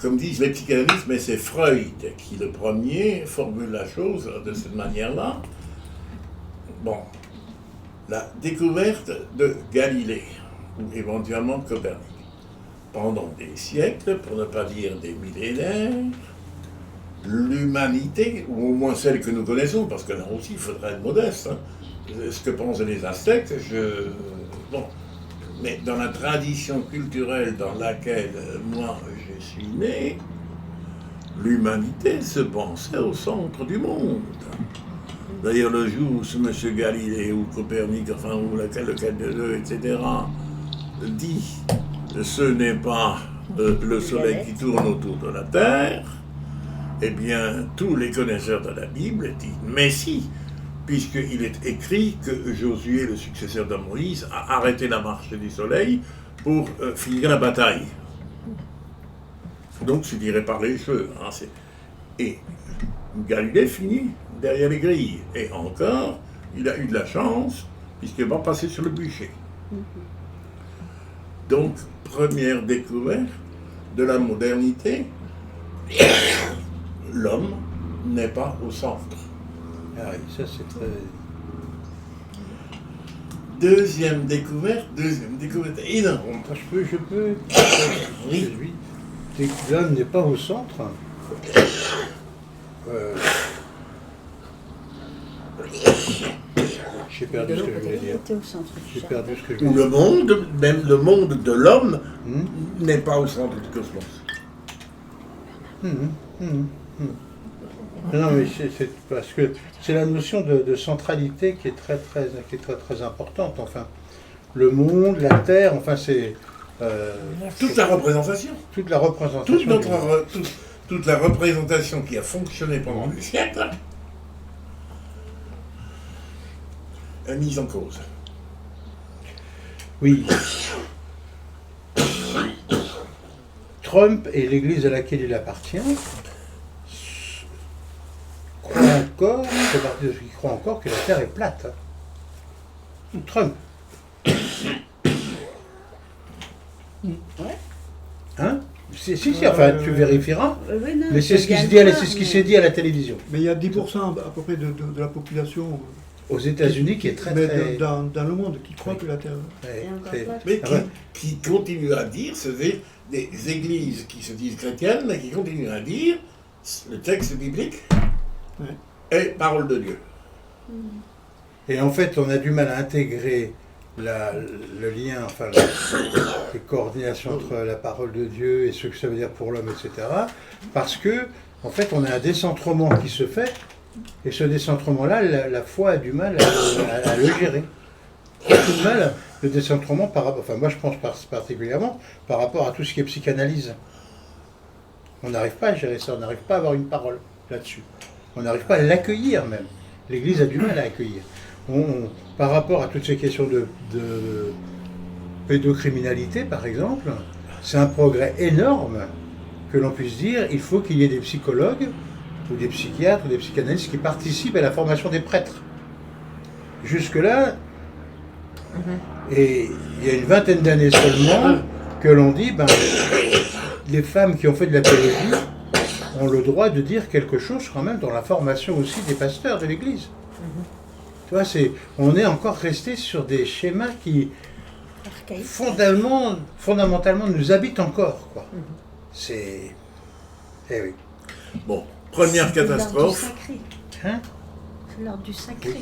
comme disent les psychanalystes, mais c'est Freud qui le premier formule la chose de cette manière-là. Bon, la découverte de Galilée, ou éventuellement de Copernic, pendant des siècles, pour ne pas dire des millénaires, l'humanité, ou au moins celle que nous connaissons, parce que là aussi il faudrait être modeste, hein, ce que pensent les Aztèques, bon, mais dans la tradition culturelle dans laquelle moi je suis né, l'humanité se pensait au centre du monde. D'ailleurs, le jour où ce M. Galilée ou Copernic, enfin, ou lequel de deux, etc., dit ce n'est pas le soleil qui tourne autour de la terre, eh bien, tous les connaisseurs de la Bible disent mais si, puisqu'il est écrit que Josué, le successeur de Moïse, a arrêté la marche du soleil pour finir la bataille. Donc, c'est tiré par les cheveux. Hein, et Galilée finit derrière les grilles. Et encore, il a eu de la chance, puisqu'il va passer sur le bûcher. Donc, première découverte de la modernité, l'homme n'est pas au centre. Ah oui, ça c'est très... Deuxième découverte énorme. Je peux. Oui. L'homme n'est pas au centre. J'ai perdu ce que je voulais dire. J'ai perdu ce que je Où voulais le monde, même le monde de l'homme, n'est pas au centre du cosmos. Non, mais c'est parce que c'est la notion de centralité qui est très importante. Enfin, le monde, la terre, enfin c'est toute la représentation. Toute la représentation. Toute la représentation qui a fonctionné pendant des siècles est mise en cause. Oui. Trump et l'Église à laquelle il appartient croient encore que la Terre est plate. Trump. Hein? Si, enfin, tu vérifieras. Oui, non, mais c'est ce qui s'est dit à la télévision. Mais il y a 10% à peu près de la population aux États-Unis qui est très dans le monde qui croit que la Terre. Mais qui continue à dire, c'est des églises qui se disent chrétiennes, mais qui continuent à dire le texte biblique est parole de Dieu. Et en fait, on a du mal à intégrer le lien, enfin, les coordinations entre la parole de Dieu et ce que ça veut dire pour l'homme, etc. Parce que, en fait, on a un décentrement qui se fait, et ce décentrement-là, la foi a du mal à le gérer. Il y a du mal, le décentrement, enfin, moi je pense particulièrement par rapport à tout ce qui est psychanalyse. On n'arrive pas à gérer ça, on n'arrive pas à avoir une parole là-dessus. On n'arrive pas à l'accueillir même. L'Église a du mal à accueillir. Par rapport à toutes ces questions de pédocriminalité, par exemple, c'est un progrès énorme que l'on puisse dire il faut qu'il y ait des psychologues ou des psychiatres ou des psychanalystes qui participent à la formation des prêtres. Jusque-là, et il y a une vingtaine d'années seulement que l'on dit les femmes qui ont fait de l'apologie ont le droit de dire quelque chose quand même dans la formation aussi des pasteurs de l'Église. Tu vois, on est encore resté sur des schémas qui fondamentalement nous habitent encore, quoi. Eh oui. Bon, première catastrophe. C'est l'ordre du sacré.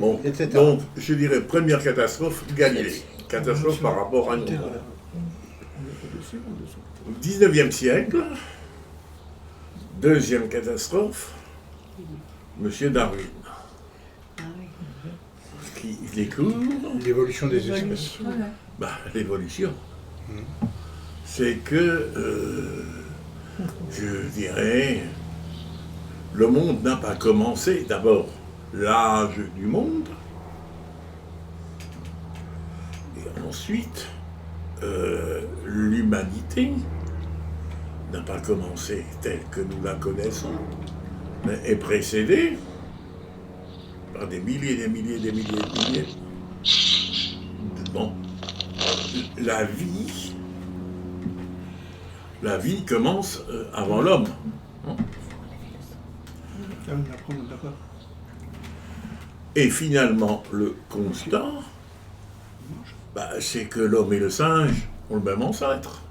Bon, donc, je dirais première catastrophe, Galilée. Catastrophe par rapport à nous. 19e siècle, deuxième catastrophe, Monsieur Darwin. Qui découvre l'évolution des espèces. L'évolution. C'est que, je dirais, le monde n'a pas commencé. D'abord, l'âge du monde. Et ensuite, l'humanité n'a pas commencé telle que nous la connaissons, mais est précédée par des milliers, des milliers, des milliers, des milliers. Bon, la vie commence avant l'homme. Et finalement, le constat, c'est que l'homme et le singe ont le même ancêtre.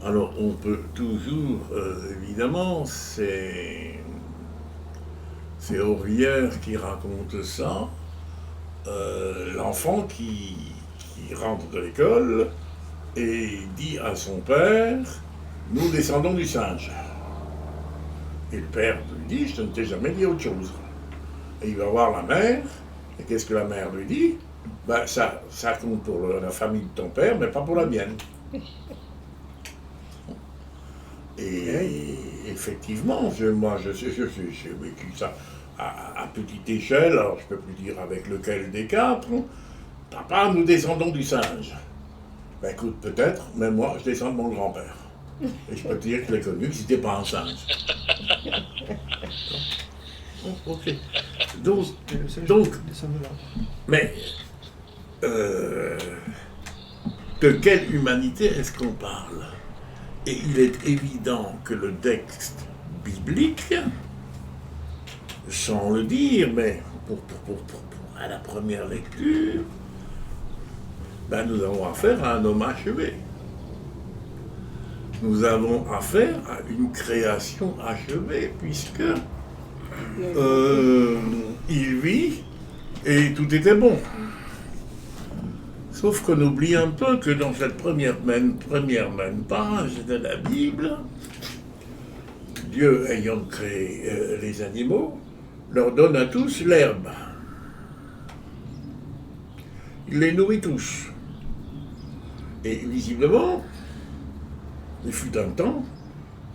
Alors on peut toujours, évidemment, c'est Orvière qui raconte ça, l'enfant qui rentre de l'école et dit à son père, nous descendons du singe. Et le père lui dit, je ne t'ai jamais dit autre chose. Et il va voir la mère, et qu'est-ce que la mère lui dit? Ça compte pour la famille de ton père, mais pas pour la mienne. Et effectivement, j'ai vécu ça à petite échelle, alors je ne peux plus dire avec lequel des quatre. Papa, nous descendons du singe. Écoute, peut-être, mais moi, je descends de mon grand-père. Et je peux te dire que je l'ai connu, que c'était pas un singe. Ok. Donc, mais de quelle humanité est-ce qu'on parle? Et il est évident que le texte biblique, sans le dire, mais à la première lecture, nous avons affaire à un homme achevé. Nous avons affaire à une création achevée, puisque il vit et tout était bon. Sauf qu'on oublie un peu que dans cette première même page de la Bible, Dieu ayant créé les animaux, leur donne à tous l'herbe. Il les nourrit tous. Et visiblement, il fut un temps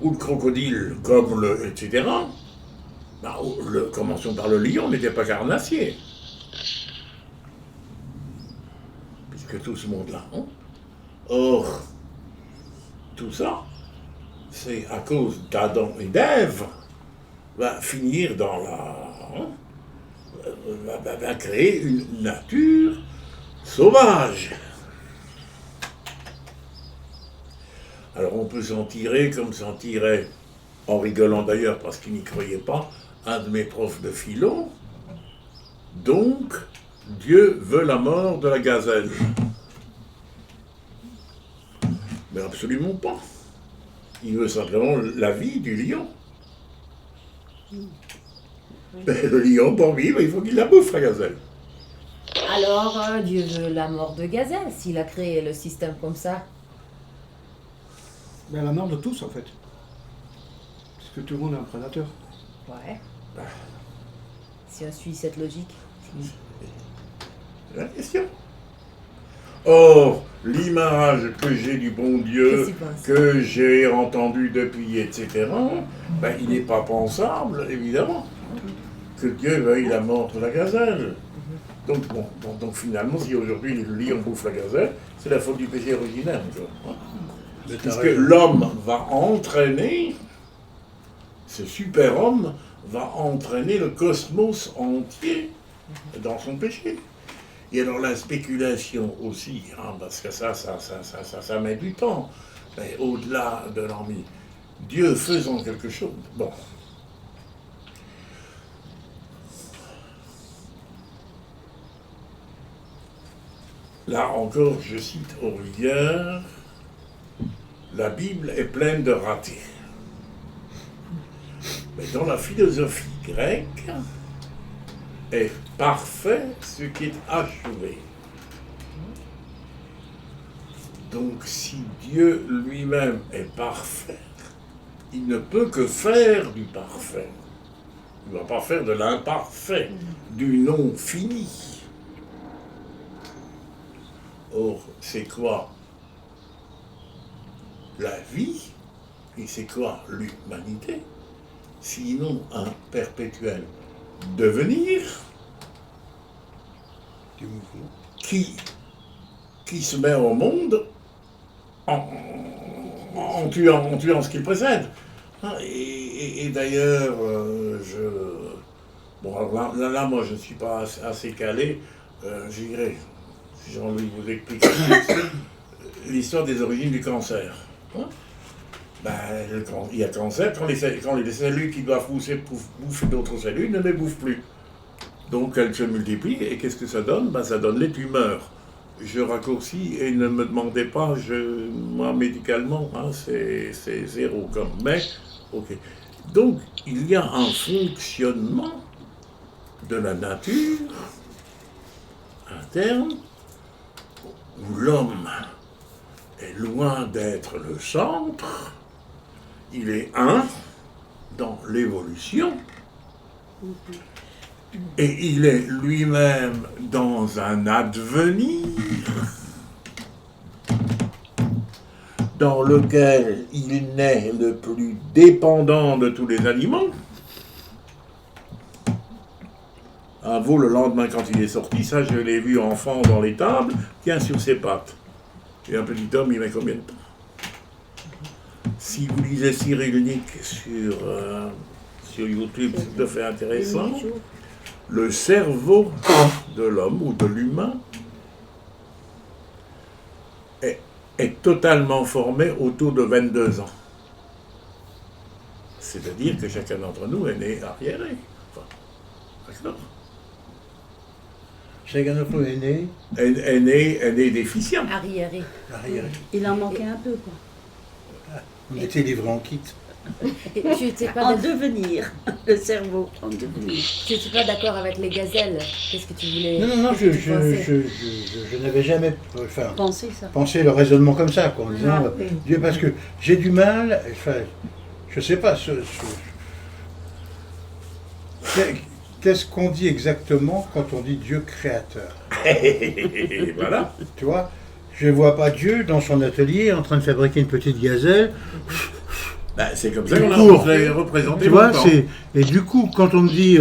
où le crocodile, comme le etc., commençons par le lion, n'était pas carnassier. Puisque tout ce monde-là. Or, tout ça, c'est à cause d'Adam et d'Ève, va finir dans va créer une nature sauvage. Alors on peut s'en tirer comme s'en tirait, en rigolant d'ailleurs parce qu'il n'y croyait pas, un de mes profs de philo. Donc, Dieu veut la mort de la gazelle. Mais absolument pas. Il veut simplement la vie du lion. Mais le lion, pour vivre, il faut qu'il la bouffe, la gazelle. Alors, Dieu veut la mort de gazelle s'il a créé le système comme ça. Ben, la mort de tous, en fait. Parce que tout le monde est un prédateur. Ouais. Si on suit cette logique. C'est la question. Or, l'image que j'ai du bon Dieu, que j'ai entendu depuis, etc., ben, il n'est pas pensable, évidemment, que Dieu veuille la mort de la gazelle. Donc, donc finalement, si aujourd'hui le lion bouffe la gazelle, c'est la faute du péché originel. Puisque l'homme va entraîner, ce super-homme va entraîner le cosmos entier dans son péché. Et alors la spéculation aussi, parce que ça met du temps, mais au-delà de l'ennui, Dieu faisant quelque chose, bon. Là encore, je cite Orwell, la Bible est pleine de ratés. Mais dans la philosophie grecque, est parfait ce qui est achevé. Donc si Dieu lui-même est parfait, il ne peut que faire du parfait. Il ne va pas faire de l'imparfait, du non fini. Or, c'est quoi la vie et c'est quoi l'humanité, sinon un perpétuel devenir qui se met au monde en tuant ce qu'il précède. Et d'ailleurs, bon, alors là, moi, je ne suis pas assez calé. J'irai, si j'ai envie de vous expliquer l'histoire des origines du cancer. Il y a cancer quand les cellules qui doivent bouffer d'autres cellules ne les bouffent plus. Donc elles se multiplient, et qu'est-ce que ça donne? Ça donne les tumeurs. Je raccourcis, et ne me demandez pas, moi médicalement, c'est zéro comme. Mais, ok. Donc il y a un fonctionnement de la nature interne où l'homme est loin d'être le centre, il est un dans l'évolution, et il est lui-même dans un advenir dans lequel il n'est le plus dépendant de tous les animaux. Un veau, le lendemain, quand il est sorti, ça je l'ai vu enfant dans l'étable, tient sur ses pattes. Et un petit homme, il met combien de temps? Si vous lisez Cyril Nick sur YouTube, c'est tout à fait intéressant. Le cerveau de l'homme ou de l'humain est totalement formé autour de 22 ans. C'est-à-dire que chacun d'entre nous est né arriéré. Enfin, d'accord. Chacun d'entre nous est né déficient. Arriéré. Il en manquait un peu, quoi. On était livrés en kit. Tu n'étais pas En devenir, le cerveau, en devenir. Tu n'étais pas d'accord avec les gazelles? Qu'est-ce que tu voulais? Non, je n'avais jamais Pensez ça. pensé le raisonnement comme ça, quoi, en disant Dieu, parce que j'ai du mal, je sais pas, qu'est-ce qu'on dit exactement quand on dit Dieu créateur? Voilà. Tu vois, je ne vois pas Dieu dans son atelier en train de fabriquer une petite gazelle. Ben, c'est comme ça qu'on a représenté. Tu vois, et du coup, quand on me dit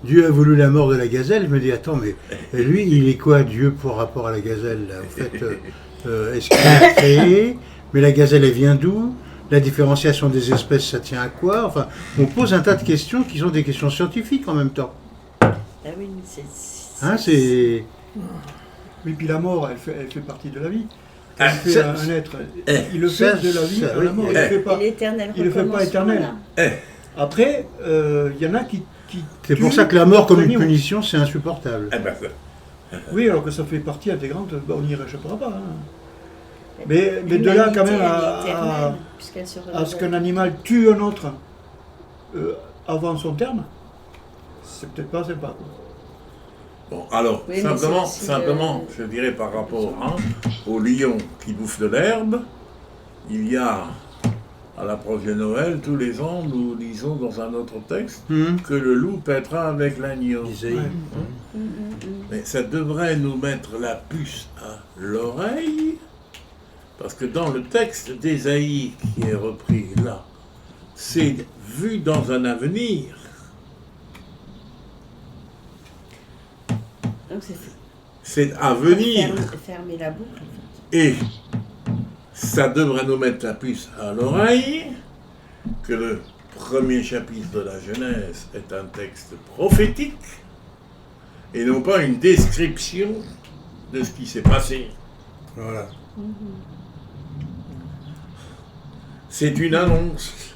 Dieu a voulu la mort de la gazelle, je me dis attends, mais lui, il est quoi Dieu par rapport à la gazelle là? En fait, est-ce qu'il a créé? Mais la gazelle, elle vient d'où? La différenciation des espèces, ça tient à quoi? Enfin, on pose un tas de questions qui sont des questions scientifiques en même temps. Ah oui, c'est... Mais puis la mort, elle fait partie de la vie. Ah, Il fait un être. Il le fait de la vie à la mort. Il ne le fait pas éternel. Après, il y en a qui c'est pour ça que la mort comme une punition, c'est insupportable. Oui, alors que ça fait partie intégrante, on n'y réchappera pas. Hein. Mais de là quand même à ce qu'un animal tue un autre avant son terme, c'est peut-être pas sympa. Quoi. Bon, alors, oui, simplement, je dirais par rapport au lion qui bouffe de l'herbe, il y a, à l'approche de Noël, tous les ans, nous lisons dans un autre texte que le loup paîtra avec l'agneau. Mais ça devrait nous mettre la puce à l'oreille, parce que dans le texte d'Ésaïe qui est repris là, c'est vu dans un avenir. C'est à venir. Fermer la boucle. Et ça devrait nous mettre la puce à l'oreille que le premier chapitre de la Genèse est un texte prophétique et non pas une description de ce qui s'est passé. Voilà. C'est une annonce.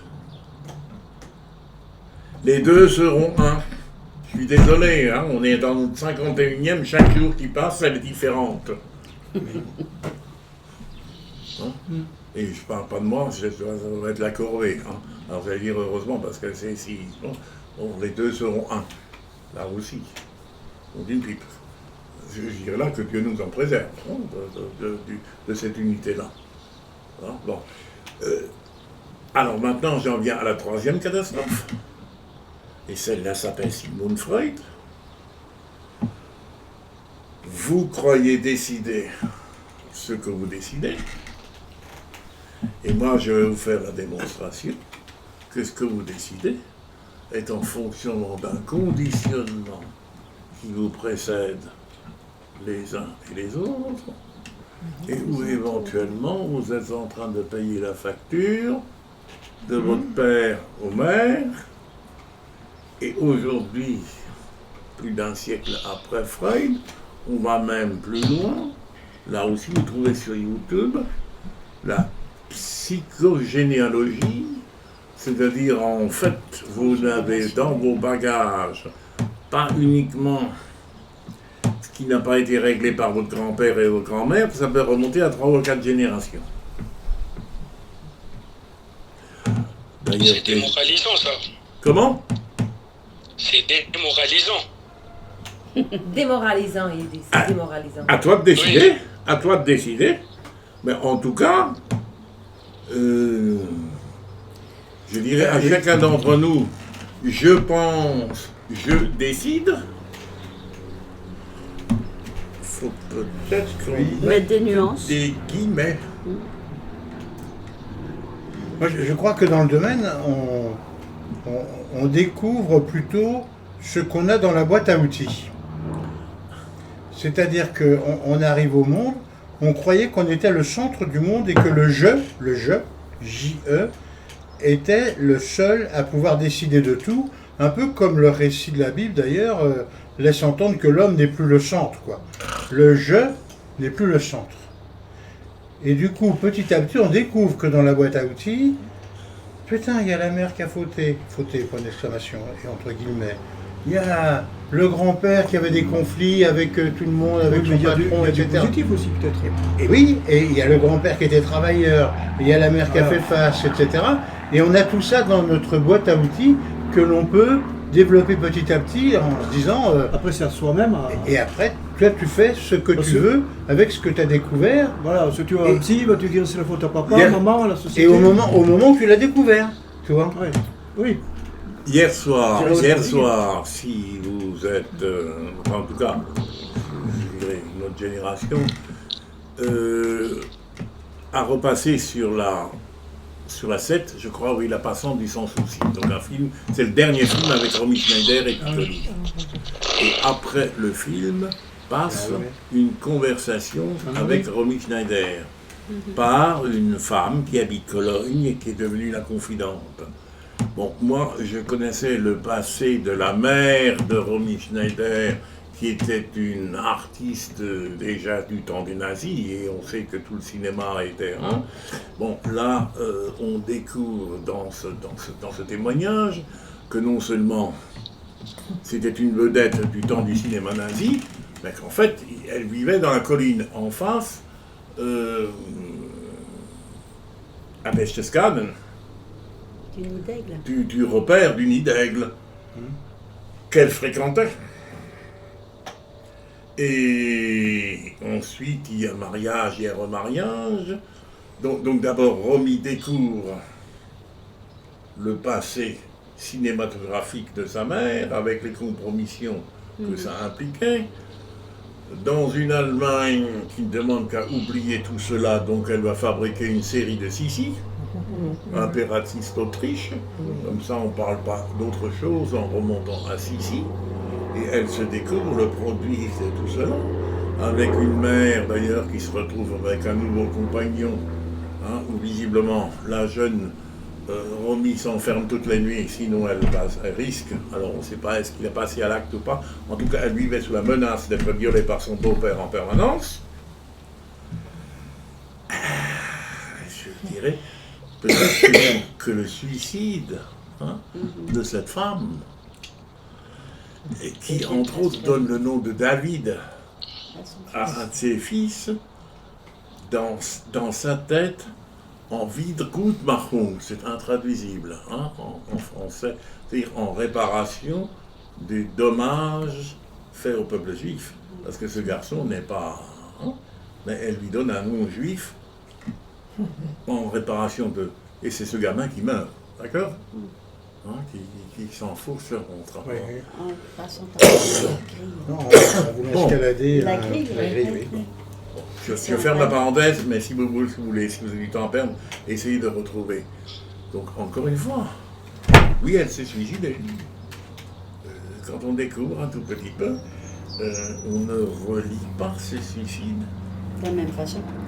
Les deux seront un. Je suis désolé, hein, on est dans notre 51e, chaque jour qui passe, elle est différente. Hein? Et je parle pas de moi, ça va être la corvée. Hein. Alors j'allais dire heureusement, parce que c'est si. Bon, les deux seront un. Là aussi. On dit une pipe. Je dirais là que Dieu nous en préserve, hein, de cette unité-là. Hein, bon. Alors maintenant, j'en viens à la troisième catastrophe. Et celle-là s'appelle Sigmund Freud. Vous croyez décider ce que vous décidez. Et moi, je vais vous faire la démonstration que ce que vous décidez est en fonction d'un conditionnement qui vous précède les uns et les autres, et où éventuellement vous êtes en train de payer la facture de votre père au maire. Et aujourd'hui, plus d'un siècle après Freud, on va même plus loin. Là aussi, vous trouvez sur YouTube la psychogénéalogie, c'est-à-dire en fait, vous avez dans vos bagages pas uniquement ce qui n'a pas été réglé par votre grand-père et votre grand-mère, ça peut remonter à 3 ou 4 générations. C'est démoralisant, ça. Comment ? C'est démoralisant. Démoralisant, il dit. C'est démoralisant. À toi de décider. Oui. À toi de décider. Mais en tout cas, je dirais à chacun d'entre nous, je pense, je décide. Faut peut-être qu'on mettre des nuances. Des guillemets. Moi, je crois que dans le domaine, on découvre plutôt ce qu'on a dans la boîte à outils. C'est-à-dire qu'on arrive au monde, on croyait qu'on était le centre du monde et que le je, J-E, était le seul à pouvoir décider de tout, un peu comme le récit de la Bible d'ailleurs laisse entendre que l'homme n'est plus le centre, quoi. Le je n'est plus le centre. Et du coup, petit à petit, on découvre que dans la boîte à outils, putain, il y a la mère qui a fauté, point d'exclamation, et entre guillemets. Il y a le grand-père qui avait des conflits avec tout le monde, avec son patron, etc. Il y a du positif aussi, peut-être. Et oui, et il y a le grand-père qui était travailleur, et il y a la mère qui a fait face, etc. Et on a tout ça dans notre boîte à outils que l'on peut développer petit à petit en se disant... après, c'est à soi-même. Et après, toi, tu fais ce que tu veux avec ce que tu as découvert. Voilà, si tu as un petit, tu dis c'est la faute à papa, maman, à la société. Et au moment où tu l'as découvert. Toi? Ouais. Oui. Hier soir, si vous êtes, en tout cas, je dirais notre génération, a repassé sur la 7, je crois, oui, La Passante du Sans Souci. Donc un film, c'est le dernier film avec Romy Schneider et Piccoli. Et après le film passe une conversation avec Romy Schneider par une femme qui habite Cologne et qui est devenue la confidente. Bon, moi, je connaissais le passé de la mère de Romy Schneider, qui était une artiste déjà du temps des nazis, et on sait que tout le cinéma était... Hein. Bon, là, on découvre dans ce témoignage que non seulement c'était une vedette du temps du cinéma nazi, mais qu'en fait, elle vivait dans la colline en face, à Berchtesgaden, du repère du nid d'aigle, qu'elle fréquentait. Et ensuite, il y a mariage, il y a remariage. Donc d'abord, Romy découvre le passé cinématographique de sa mère, avec les compromissions que ça impliquait. Dans une Allemagne qui ne demande qu'à oublier tout cela, donc elle va fabriquer une série de Sissi, impératrice d'Autriche. Comme ça, on ne parle pas d'autre chose en remontant à Sissi. Et elle se découvre le produit de tout cela, avec une mère d'ailleurs qui se retrouve avec un nouveau compagnon, hein, où visiblement la jeune Romy s'enferme toute la nuit, sinon elle risque, alors on ne sait pas est-ce qu'il a passé à l'acte ou pas, en tout cas elle vivait sous la menace d'être violée par son beau-père en permanence. Je dirais peut-être que le suicide, hein, de cette femme, et qui entre autres donne le nom de David à un de ses fils, dans sa tête, en Wiedergutmachung, c'est intraduisible, hein, en français, c'est-à-dire en réparation des dommages faits au peuple juif, parce que ce garçon n'est pas... Hein, mais elle lui donne un nom juif en réparation de... Et c'est ce gamin qui meurt, d'accord, hein, qui s'en fout sur mon travail. Oui. Non, on voulait escalader la grille. Oui. Je ferme la parenthèse, mais si vous voulez, si vous avez du temps à perdre, essayez de retrouver. Donc, encore une fois, oui, elle s'est suicidée. Quand on découvre un tout petit peu, on ne relie pas ces suicides de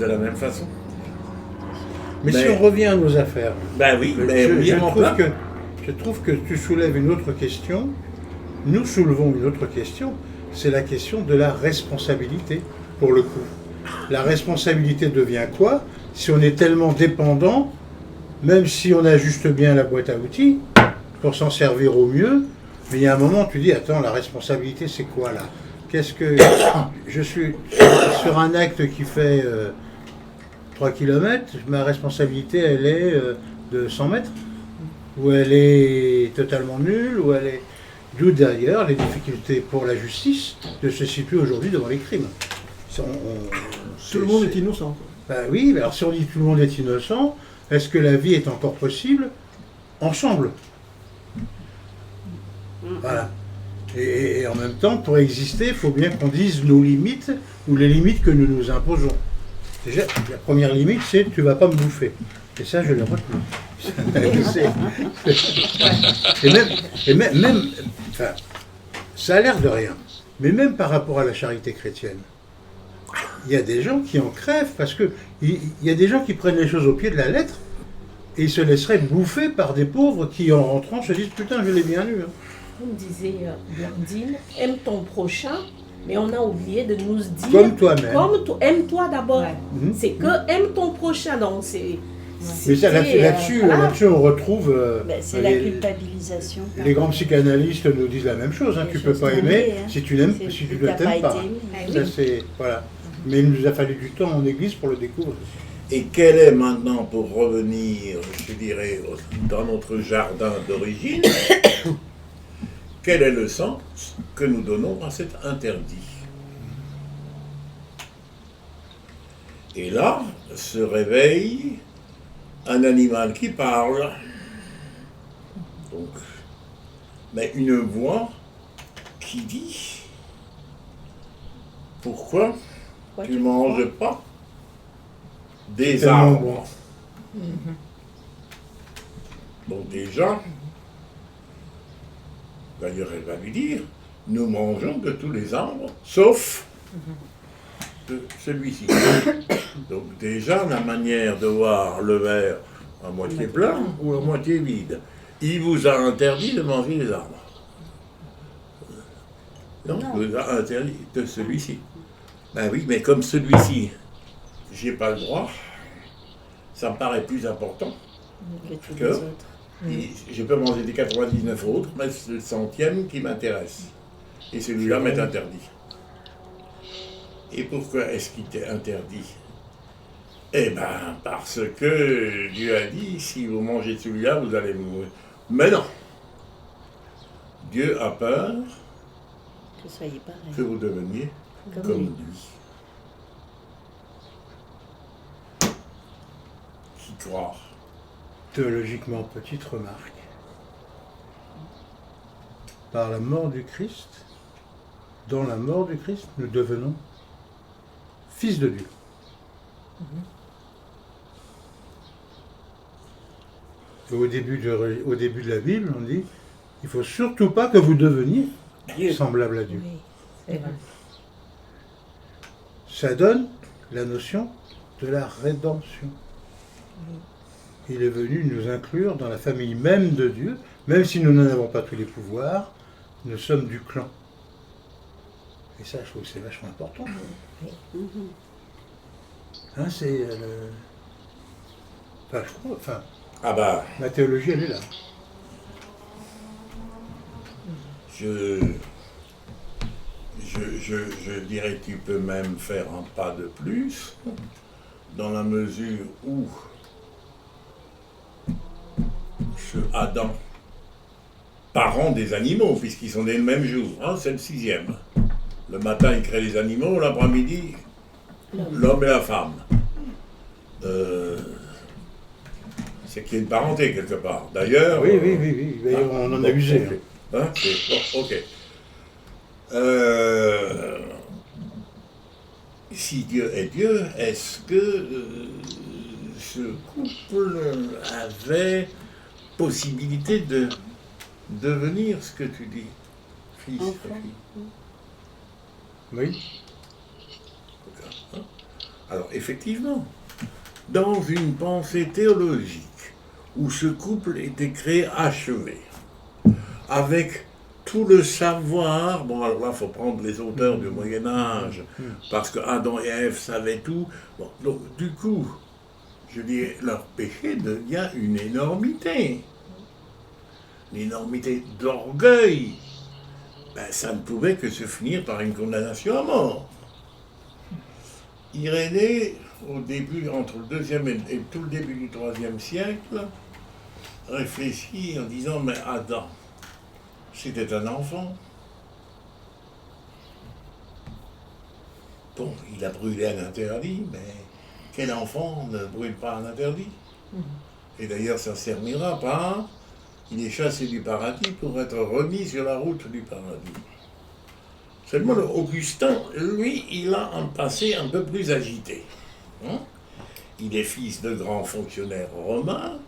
la même façon. Mais si on revient à nos affaires, ben oui, je trouve que tu soulèves une autre question. Nous soulevons une autre question, c'est la question de la responsabilité, pour le coup. La responsabilité devient quoi si on est tellement dépendant, même si on ajuste bien la boîte à outils, pour s'en servir au mieux, mais il y a un moment où tu dis, attends, la responsabilité c'est quoi là? Qu'est-ce que... Je suis sur un acte qui fait 3 km, ma responsabilité elle est de 100 mètres, ou elle est totalement nulle, ou elle est... D'où d'ailleurs les difficultés pour la justice de se situer aujourd'hui devant les crimes. Tout le monde est innocent. Ben oui, mais alors si on dit tout le monde est innocent, est-ce que la vie est encore possible ensemble? Voilà. Et en même temps, pour exister, il faut bien qu'on dise nos limites ou les limites que nous nous imposons. Déjà, la première limite, c'est tu vas pas me bouffer. Et ça, je l'ai retenu. et même, enfin, ça a l'air de rien, mais même par rapport à la charité chrétienne, il y a des gens qui en crèvent parce que il y a des gens qui prennent les choses au pied de la lettre et ils se laisseraient bouffer par des pauvres qui, en rentrant, se disent putain, je l'ai bien lu. Hein. Comme disait Blandine, aime ton prochain, mais on a oublié de nous dire comme toi-même. Aime-toi d'abord. Ouais. C'est que aime ton prochain, donc c'est. Mais ça, là-dessus, on retrouve. C'est la culpabilisation. Les grands psychanalystes nous disent la même chose. Hein. Tu peux pas aimer si tu n'aimes, si tu ne t'aimes pas. Ça, c'est voilà. Mais il nous a fallu du temps en Église pour le découvrir. Et quel est maintenant, pour revenir, je dirais, dans notre jardin d'origine, quel est le sens que nous donnons à cet interdit? Et là se réveille un animal qui parle, Donc, mais une voix qui dit pourquoi tu ne manges pas des arbres. Donc déjà, d'ailleurs elle va lui dire, nous mangeons de tous les arbres, sauf de celui-ci. Donc déjà, la manière de voir le verre à moitié plein ou à moitié vide. Il vous a interdit de manger les arbres. Non, il vous a interdit de celui-ci. Ben oui, mais comme celui-ci, j'ai pas le droit, ça me paraît plus important que je peux manger des 99 autres, mais c'est le 100e qui m'intéresse. Et celui-là m'est interdit. Et pourquoi est-ce qu'il t'est interdit? Eh bien, parce que Dieu a dit, si vous mangez de celui-là, vous allez mourir. Mais non. Dieu a peur que vous deveniez comme lui. Qui croit? Théologiquement, petite remarque. Par la mort du Christ, dans la mort du Christ, nous devenons fils de Dieu. Et au début de la Bible, on dit il ne faut surtout pas que vous deveniez semblable à Dieu. Oui, c'est vrai. Ça donne la notion de la rédemption. Il est venu nous inclure dans la famille même de Dieu, même si nous n'en avons pas tous les pouvoirs, nous sommes du clan. Et ça, je trouve que c'est vachement important. Hein, c'est enfin, je crois, enfin, Ah bah, ma théologie, elle est là. je dirais tu peux même faire un pas de plus, dans la mesure où ce Adam, parent des animaux, puisqu'ils sont nés le même jour, hein, c'est le 6e. Le matin, il crée les animaux, l'après-midi, l'homme et la femme. C'est qu'il y a une parenté quelque part. D'ailleurs... Oui. D'ailleurs, on en a usé. Okay. Hein, bon, ok. Si Dieu est Dieu, est-ce que ce couple avait possibilité de devenir ce que tu dis, fils, fille? Oui. Alors, effectivement, dans une pensée théologique où ce couple était créé achevé, avec tout le savoir, bon alors là il faut prendre les auteurs du Moyen-Âge, parce que Adam et Ève savaient tout, bon, donc du coup, je dirais, leur péché devient une énormité d'orgueil. Ben, ça ne pouvait que se finir par une condamnation à mort. Irénée, au début, entre le 2e et tout le début du 3e siècle, réfléchit en disant, mais Adam, c'était un enfant. Bon, il a brûlé un interdit, mais quel enfant ne brûle pas un interdit? Et d'ailleurs, ça se terminera par, il est chassé du paradis pour être remis sur la route du paradis. Seulement, Augustin, lui, il a un passé un peu plus agité. Hein? Il est fils de grands fonctionnaires romains.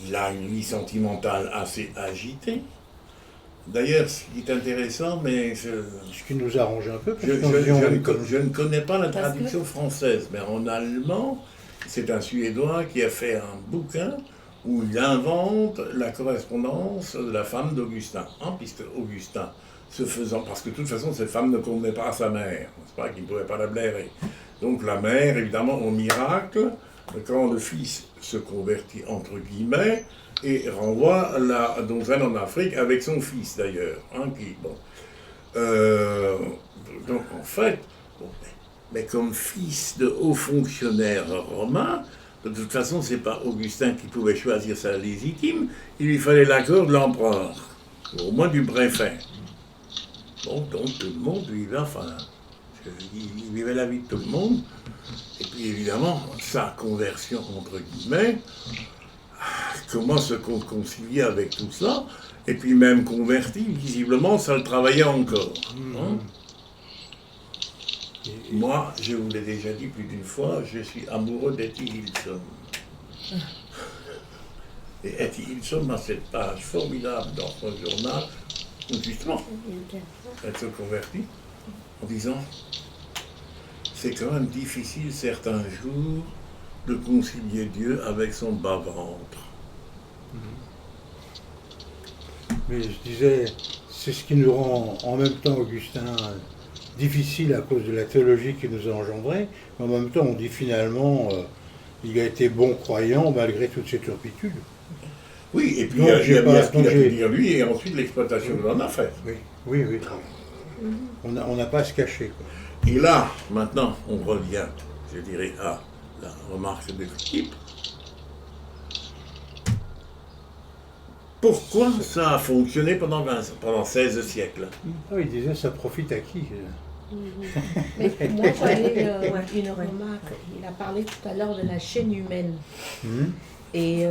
Il a une vie sentimentale assez agitée. D'ailleurs, ce qui est intéressant, mais Ce qui nous arrange un peu. je ne connais pas la traduction française, mais en allemand, c'est un Suédois qui a fait un bouquin où il invente la correspondance de la femme d'Augustin. Hein, puisque Augustin, se faisant, parce que de toute façon, cette femme ne convenait pas à sa mère, c'est pas qu'il ne pouvait pas la blairer. Donc la mère, évidemment, au miracle, quand le fils se convertit, entre guillemets, et renvoie la donzelle en Afrique avec son fils, d'ailleurs. Hein, donc en fait, mais comme fils de haut fonctionnaire romain, de toute façon, c'est pas Augustin qui pouvait choisir sa légitime, il lui fallait l'accord de l'empereur, au moins du préfet. Bon, donc tout le monde vivait, enfin, il vivait la vie de tout le monde, et puis évidemment, sa conversion, entre guillemets, comment se concilier avec tout ça, et puis même converti, visiblement, ça le travaillait encore. Hein. Moi, je vous l'ai déjà dit plus d'une fois, je suis amoureux d'Etty Hillesum. Et Etty Hillesum a cette page formidable dans son journal, où justement, elle se convertit en disant c'est quand même difficile certains jours de concilier Dieu avec son bas-ventre. Mais je disais, c'est ce qui nous rend en même temps, Augustin, difficile à cause de la théologie qui nous a engendrés, mais en même temps on dit finalement il a été bon croyant malgré toutes ses turpitudes. Oui, et puis il y a bien ce qu'il a pu dire lui, et ensuite l'exploitation de l'en a fait. Oui. On n'a pas à se cacher, quoi. Et là, maintenant, on revient, je dirais, à la remarque de Philippe. Pourquoi ça a fonctionné pendant 16 siècles? Il disait, ça profite à qui? Mais moi, j'avais une remarque. Il a parlé tout à l'heure de la chaîne humaine et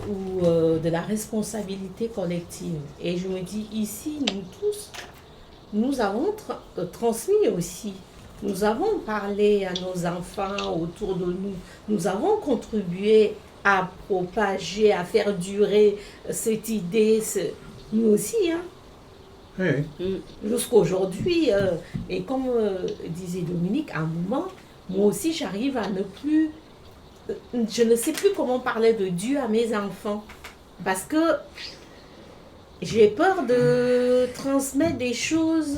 ou de la responsabilité collective. Et je me dis, ici, nous tous, nous avons transmis aussi. Nous avons parlé à nos enfants autour de nous. Nous avons contribué à propager, à faire durer cette idée. Nous aussi, hein. Oui. Jusqu'aujourd'hui, et comme disait Dominique, à un moment, moi aussi j'arrive à ne plus, je ne sais plus comment parler de Dieu à mes enfants, parce que j'ai peur de transmettre des choses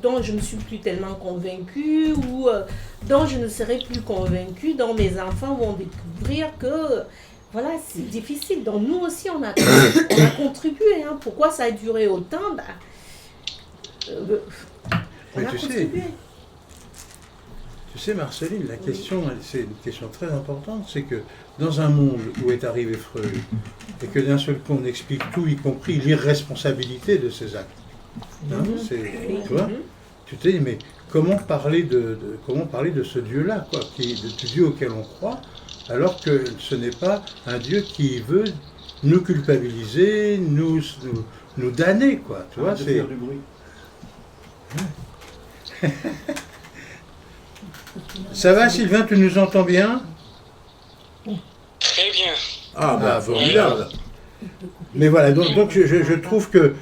dont je ne suis plus tellement convaincue, ou dont je ne serai plus convaincue, dont mes enfants vont découvrir que voilà, c'est difficile. Donc nous aussi, on a contribué. Hein. Pourquoi ça a duré autant? On a contribué. Tu sais, Marceline, la question, c'est une question très importante, c'est que dans un monde où est arrivé Freud, et que d'un seul coup on explique tout, y compris l'irresponsabilité de ses actes, hein, tu vois, tu te dis, mais comment parler de ce Dieu-là, quoi, du Dieu auquel on croit, alors que ce n'est pas un Dieu qui veut nous culpabiliser, nous damner, quoi, tu vois, c'est... faire du bruit. Ça va, Sylvain, tu nous entends bien? Très bien. Ah, formidable. Mais voilà, donc je trouve que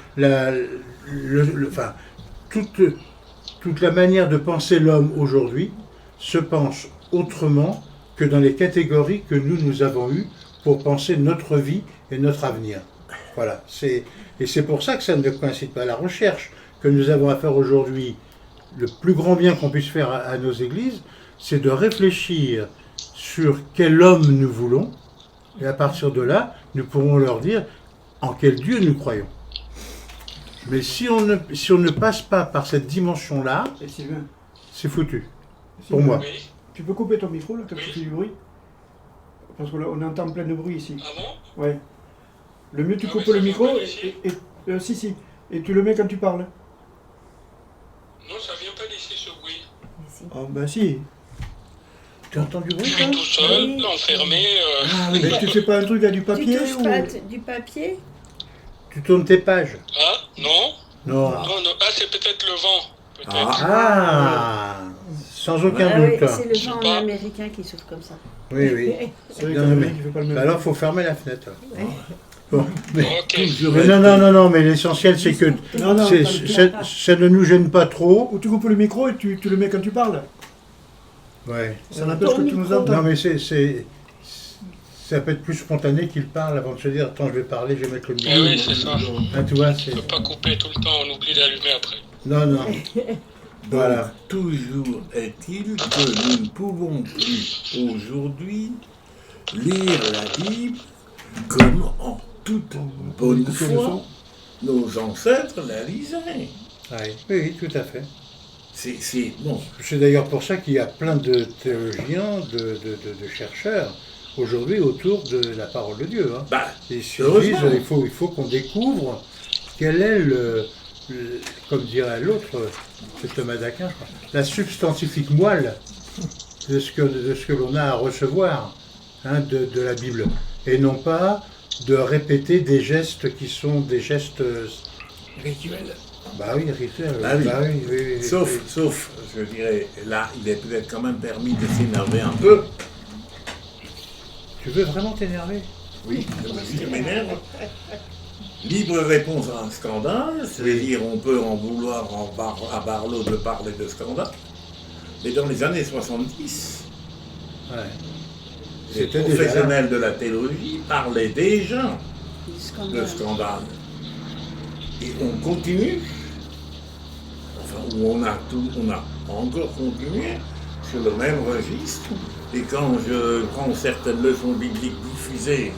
toute la manière de penser l'homme aujourd'hui se pense autrement que dans les catégories que nous avons eues pour penser notre vie et notre avenir. Voilà, et c'est pour ça que ça ne coïncide pas. La recherche que nous avons à faire aujourd'hui, le plus grand bien qu'on puisse faire à nos églises, c'est de réfléchir sur quel homme nous voulons, et à partir de là, nous pourrons leur dire en quel Dieu nous croyons. Mais si on ne passe pas par cette dimension-là, c'est foutu, pour moi. Oui. Tu peux couper ton micro, là, quand tu fais du bruit? Parce qu'on entend plein de bruit ici. Ah bon? Ouais. Le mieux, tu coupes le micro, si, et tu le mets quand tu parles. Non, ça vient pas d'ici ce bruit. Ah ben si. Tu as entendu Je bruit, suis tout seul, enfermé. Mais tu fais pas un truc à du papier Tu touches pas du papier? Tu tournes tes pages. Ah, non? Non. Non. Ah, c'est peut-être le vent. Peut-être. Sans aucun Oui, doute. c'est le vent américain qui souffle comme ça. Oui. C'est vrai Non, qu'un mais- mec, il fait pas le même. Alors, il faut fermer la fenêtre. Bon, mais, Ok. mais non, mais l'essentiel, c'est que Non, ça ne nous gêne pas trop. Ou tu coupes le micro et tu le mets quand tu parles. Ouais. Ça n'empêche que tu nous entends. Non, mais ça peut être plus spontané qu'il parle avant de se dire, attends, je vais parler, je vais mettre le micro. Eh oui, c'est ça. Ah, tu vois, On c'est... ne peut pas couper tout le temps, on oublie d'allumer après. Non. Voilà. Donc, toujours est-il que nous ne pouvons plus aujourd'hui lire la Bible comme en toute bonne foi nos ancêtres la lisaient. Oui, tout à fait. C'est bon. C'est d'ailleurs pour ça qu'il y a plein de théologiens, de chercheurs aujourd'hui autour de la parole de Dieu. Hein. Ils se disent, il faut qu'on découvre quel est comme dirait l'autre, c'est Thomas d'Aquin, je crois, la substantifique moelle de ce que l'on a à recevoir de la Bible, et non pas de répéter des gestes qui sont des gestes Rituel. Bah oui, rituels. Bah oui. Bah oui. Sauf, je dirais, là, il est peut-être quand même permis de s'énerver un peu. Tu veux vraiment t'énerver? Oui, je m'énerve. Libre réponse à un scandale, c'est-à-dire on peut en vouloir à Barlow de parler de scandale, mais dans les années 70, les professionnels de la théologie parlaient déjà de scandale. Et on continue, enfin, on a encore continué sur le même registre. Et quand je prends certaines leçons bibliques diffusées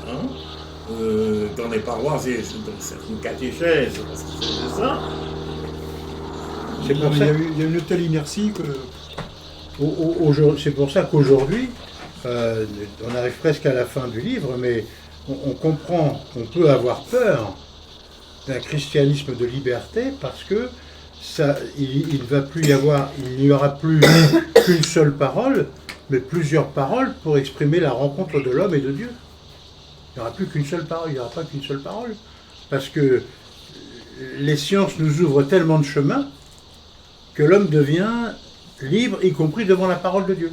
dans les paroisses et dans certaines catéchèses, parce que c'est ça. C'est pour ça qu'il y a une telle inertie que... C'est pour ça qu'aujourd'hui, on arrive presque à la fin du livre, mais on comprend qu'on peut avoir peur d'un christianisme de liberté parce que il n'y aura plus qu'une seule parole, mais plusieurs paroles pour exprimer la rencontre de l'homme et de Dieu. Il n'y aura plus qu'une seule parole, il n'y aura pas qu'une seule parole. Parce que les sciences nous ouvrent tellement de chemins que l'homme devient libre, y compris devant la parole de Dieu,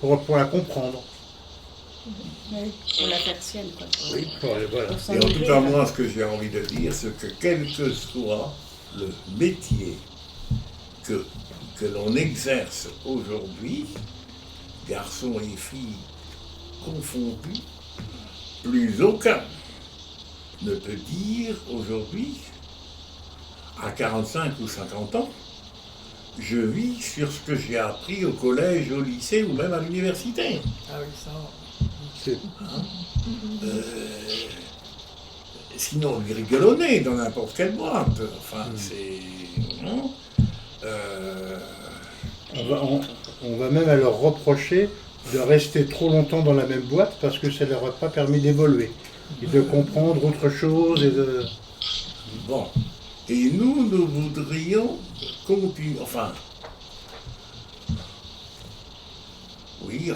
pour la comprendre. Oui, pour la faire sienne, quoi. Oui, voilà. Et en tout cas, moi, ce que j'ai envie de dire, c'est que quel que soit le métier que l'on exerce aujourd'hui, garçons et filles confondus, plus aucun ne peut dire aujourd'hui, à 45 ou 50 ans, je vis sur ce que j'ai appris au collège, au lycée ou même à l'université. Ah oui, ça. Sinon, on rigolonnait dans n'importe quelle boîte. Enfin, c'est... On va même à leur reprocher de rester trop longtemps dans la même boîte parce que ça ne leur a pas permis d'évoluer et de comprendre autre chose et de... Bon. Et nous voudrions continuer... Oui,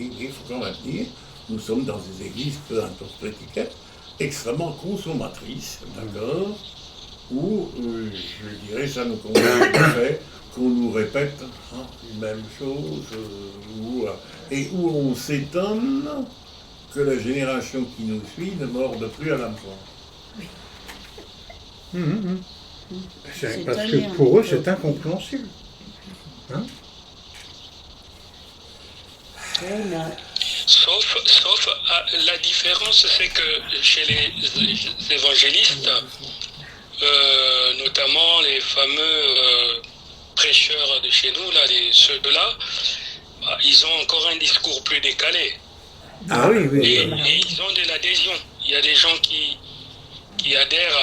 il faut quand même dire, nous sommes dans des églises, peu importe l'étiquette, extrêmement consommatrices, d'accord, où, je dirais, ça nous convient le fait qu'on nous répète une même chose, et où on s'étonne que la génération qui nous suit ne morde plus à l'hameçon. Parce que pour eux, c'est incompréhensible. Sauf la différence, c'est que chez les évangélistes, notamment les fameux prêcheurs de chez nous, là, ceux-là, ils ont encore un discours plus décalé. Ah oui. Et ils ont de l'adhésion. Il y a des gens qui adhèrent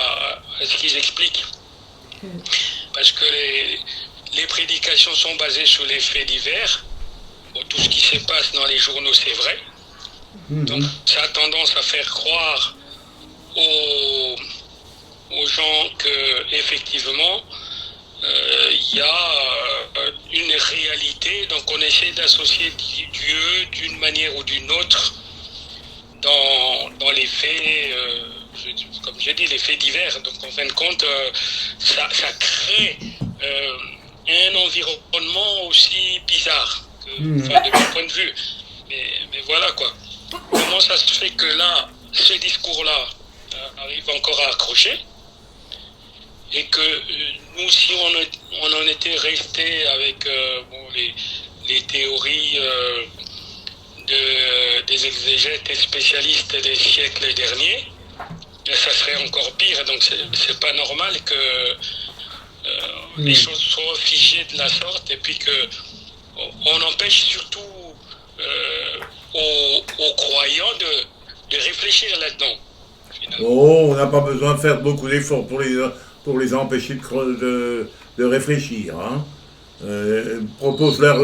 à ce qu'ils expliquent. Parce que les prédications sont basées sur les faits divers. Bon, tout ce qui se passe dans les journaux, c'est vrai. Donc, ça a tendance à faire croire aux gens que, effectivement, il y a une réalité. Donc, on essaie d'associer Dieu d'une manière ou d'une autre dans les faits, comme j'ai dit, les faits divers. Donc, en fin de compte, ça crée un environnement aussi bizarre. De mon point de vue. Mais voilà quoi. Comment ça se fait que là, ce discours-là arrive encore à accrocher et que nous, si on en était resté avec les théories des exégètes et spécialistes des siècles derniers, ça serait encore pire. Donc c'est pas normal que les choses soient figées de la sorte et puis que on empêche surtout aux croyants de réfléchir là-dedans. Oh, on n'a pas besoin de faire beaucoup d'efforts pour les empêcher de réfléchir. Propose-leur,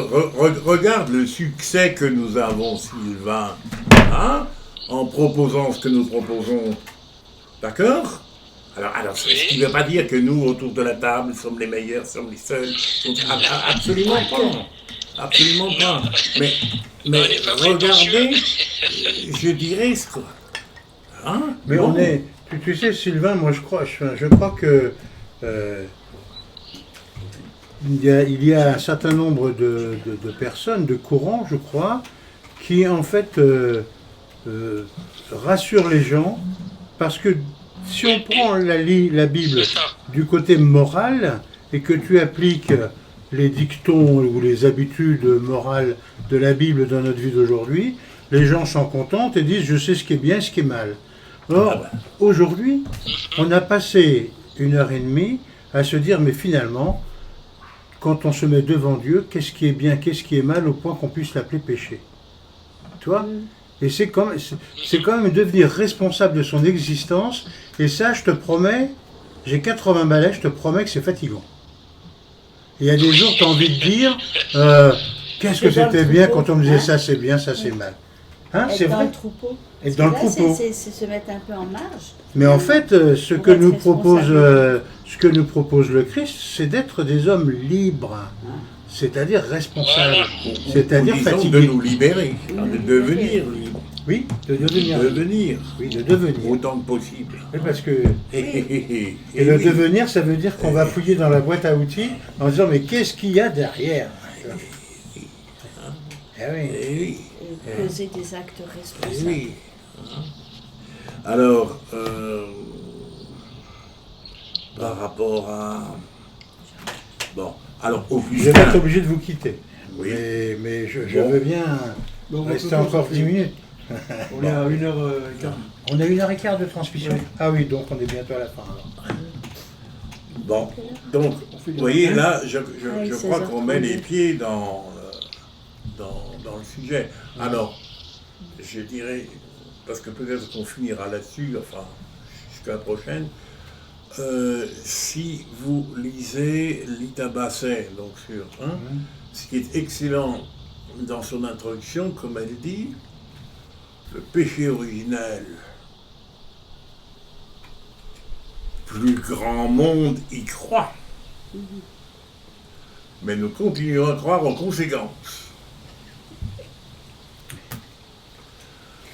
regarde le succès que nous avons, Sylvain, en proposant ce que nous proposons. D'accord ? Alors, ce qui ne veut pas dire que nous, autour de la table, sommes les meilleurs, sommes les seuls. Absolument pas. absolument pas. Mais regardez, je dirais ce que... Hein? Mais bon. on est... Tu sais, Sylvain, moi je crois que il y a un certain nombre de personnes, de courants, je crois, qui en fait rassurent les gens, parce que si on prend la Bible du côté moral et que tu appliques les dictons ou les habitudes morales de la Bible dans notre vie d'aujourd'hui, les gens s'en contentent et disent « je sais ce qui est bien et ce qui est mal ». Or, aujourd'hui, on a passé 1h30 à se dire, mais finalement, quand on se met devant Dieu, qu'est-ce qui est bien, qu'est-ce qui est mal, au point qu'on puisse l'appeler péché. Tu vois ? Et c'est quand même devenir responsable de son existence, et ça, je te promets, j'ai 80 balais, je te promets que c'est fatigant. Et il y a des jours, tu as envie de dire, qu'est-ce que c'était bien quand on me disait ça c'est bien, ça c'est mal. Hein, c'est vrai. Être dans le troupeau. C'est se mettre un peu en marge. Mais en fait, ce que nous propose le Christ, c'est d'être des hommes libres, c'est-à-dire responsables, c'est-à-dire fatigués. De nous libérer, de devenir libres. Oui, de devenir. Oui, de devenir. Autant que possible. Oui, parce que... Et le devenir, ça veut dire qu'on va fouiller dans la boîte à outils en disant, mais qu'est-ce qu'il y a derrière? Et poser des actes responsables. Oui. Alors, par rapport à... Bon, alors Je vais être obligé de vous quitter. Oui. Mais je veux bien rester encore 10 minutes. On est à 1h15. On a 1h15 de transmission. Oui. Ah oui, donc on est bientôt à la fin alors. Bon, donc, vous voyez, là, je crois qu'on met les pieds dans le sujet. Alors, je dirais, parce que peut-être qu'on finira là-dessus, enfin, jusqu'à la prochaine, si vous lisez Lita Basset, donc sur ce qui est excellent dans son introduction, comme elle dit, le péché originel, plus grand monde y croit. Mais nous continuons à croire en conséquences.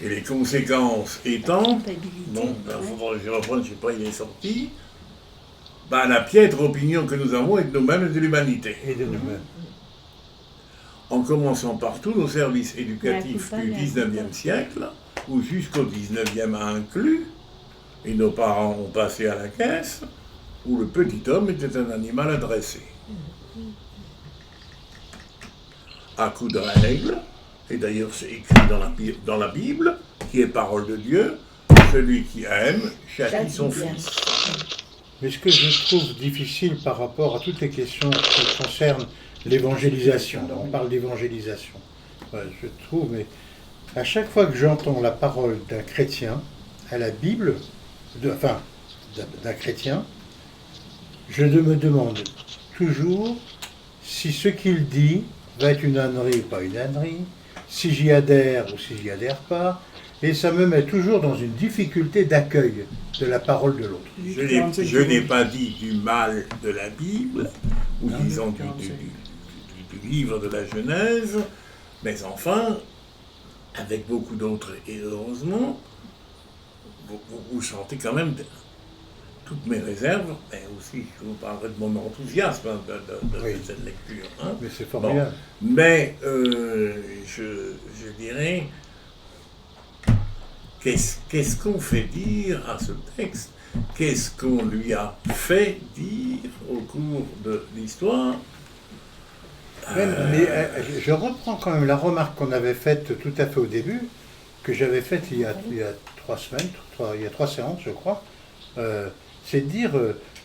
Et les conséquences étant, bon, il faudra que je reprenne, je ne sais pas, il est sorti, la piètre opinion que nous avons est de nous-mêmes et de l'humanité. Et de nous-mêmes. En commençant par tous nos services éducatifs du 19e siècle, ou jusqu'au 19e inclus, et nos parents ont passé à la caisse, où le petit homme était un animal à dresser. À coups de règles, et d'ailleurs c'est écrit dans la Bible, qui est parole de Dieu, celui qui aime châtie son fils. Mais ce que je trouve difficile par rapport à toutes les questions qui concernent l'évangélisation, on parle d'évangélisation, je trouve, mais à chaque fois que j'entends la parole d'un chrétien à la Bible, d'un chrétien, je me demande toujours si ce qu'il dit va être une ânerie ou pas une ânerie, si j'y adhère ou si j'y adhère pas, et ça me met toujours dans une difficulté d'accueil de la parole de l'autre. Je n'ai pas dit du mal de la Bible, ou disons du livre de la Genèse, mais enfin, avec beaucoup d'autres, et heureusement, vous sentez quand même toutes mes réserves, mais aussi je vous parlerai de mon enthousiasme de cette lecture. Hein. Mais c'est formidable. Bon. Mais je dirais, qu'est-ce qu'on fait dire à ce texte? Qu'est-ce qu'on lui a fait dire au cours de l'histoire? Mais je reprends quand même la remarque qu'on avait faite tout à fait au début, que j'avais faite il y a 3 semaines, il y a 3 séances je crois, c'est de dire,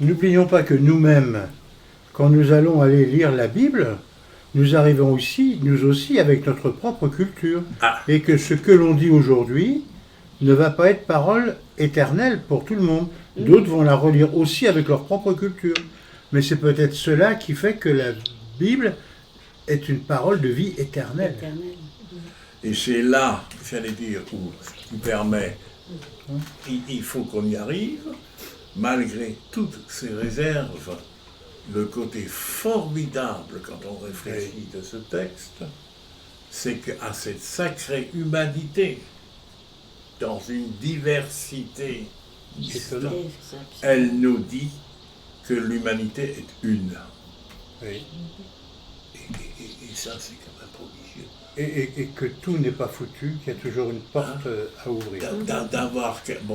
n'oublions pas que nous-mêmes, quand nous allons aller lire la Bible, nous arrivons aussi, nous aussi, avec notre propre culture, et que ce que l'on dit aujourd'hui ne va pas être parole éternelle pour tout le monde. D'autres vont la relire aussi avec leur propre culture. Mais c'est peut-être cela qui fait que la Bible est une parole de vie éternelle. Et c'est là, j'allais dire, où ce qui permet, il faut qu'on y arrive, malgré toutes ces réserves le côté formidable, quand on réfléchit de ce texte, c'est qu'à cette sacrée humanité, dans une diversité, elle nous dit que l'humanité est une. Oui. Et ça, c'est quand même prodigieux. Et que tout n'est pas foutu, qu'il y a toujours une porte à ouvrir. D'avoir... Bon,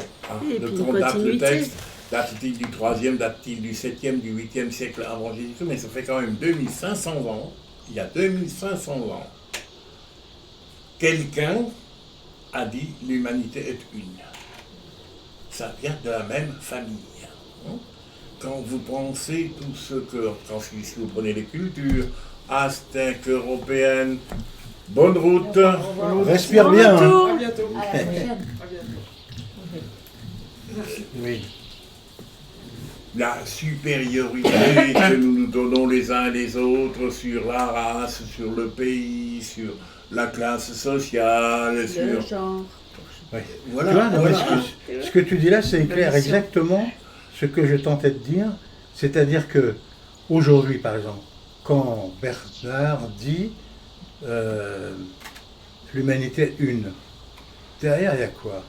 et le puis qu'on date le continuité. texte, date-t-il du 3e, date-t-il du 7e, du 8e siècle avant Jésus-Christ, mais ça fait quand même 2500 ans. Il y a 2500 ans, quelqu'un a dit l'humanité est une. Ça vient de la même famille. Quand vous pensez tout ce que, si vous prenez les cultures, aztèques, européennes, bonne route. Respire bien. À bientôt. À la prochaine. À bientôt. Oui. La supériorité que nous nous donnons les uns les autres sur la race, sur le pays, sur la classe sociale, Le sur... genre. Oui. Voilà, Tu vois, non, mais voilà. ce que tu dis là, c'est éclaire exactement ce que je tentais de dire. C'est-à-dire que aujourd'hui, par exemple, quand Bernard dit l'humanité est une, derrière il y a quoi?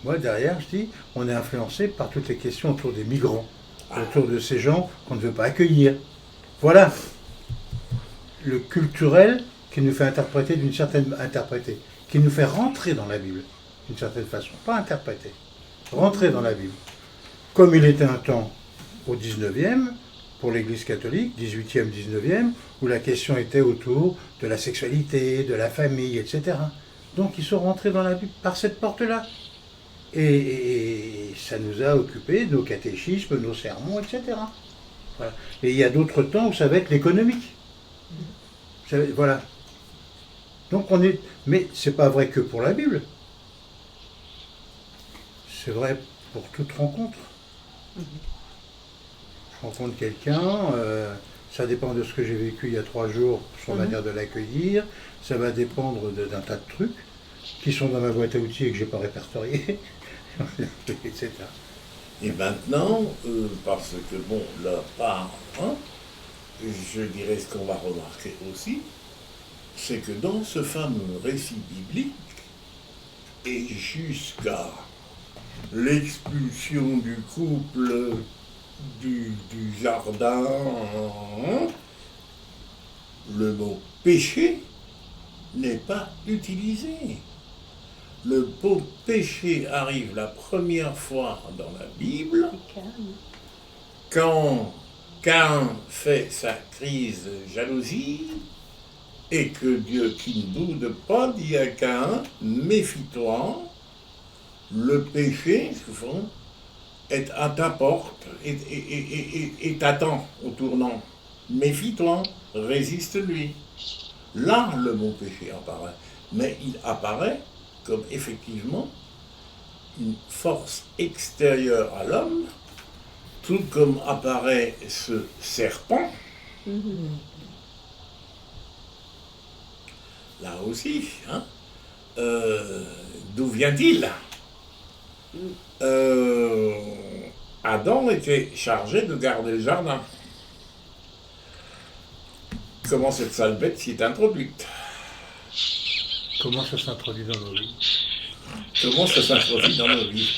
Moi, derrière, je dis, on est influencé par toutes les questions autour des migrants, autour de ces gens qu'on ne veut pas accueillir. Voilà le culturel qui nous fait interpréter qui nous fait rentrer dans la Bible, d'une certaine façon, pas interpréter, rentrer dans la Bible. Comme il était un temps au 19e, pour l'Église catholique, 18e, 19e, où la question était autour de la sexualité, de la famille, etc. Donc ils sont rentrés dans la Bible par cette porte-là. Et ça nous a occupé, nos catéchismes, nos sermons, etc. Voilà. Et il y a d'autres temps où ça va être l'économique. Voilà. Donc on est... Mais c'est pas vrai que pour la Bible. C'est vrai pour toute rencontre. Je rencontre quelqu'un, ça dépend de ce que j'ai vécu il y a 3 jours, sur la manière de l'accueillir, ça va dépendre d'un tas de trucs qui sont dans ma boîte à outils et que je n'ai pas répertoriés, etc. Et maintenant, parce que bon, là, par un, je dirais ce qu'on va remarquer aussi, c'est que dans ce fameux récit biblique, et jusqu'à l'expulsion du couple du jardin, le mot péché n'est pas utilisé. Le mot péché arrive la première fois dans la Bible quand Caïn fait sa crise de jalousie et que Dieu, qui ne boude pas, dit à Caïn, méfie-toi, le péché, souvent, est à ta porte et t'attend au tournant. Méfie-toi, résiste-lui. Là, le mot péché apparaît. Mais il apparaît comme effectivement une force extérieure à l'homme, tout comme apparaît ce serpent. Là aussi, hein, d'où vient-il? Adam était chargé de garder le jardin. Comment cette sale bête s'y est introduite? Comment ça s'introduit dans nos vies? Comment ça s'introduit dans nos vies?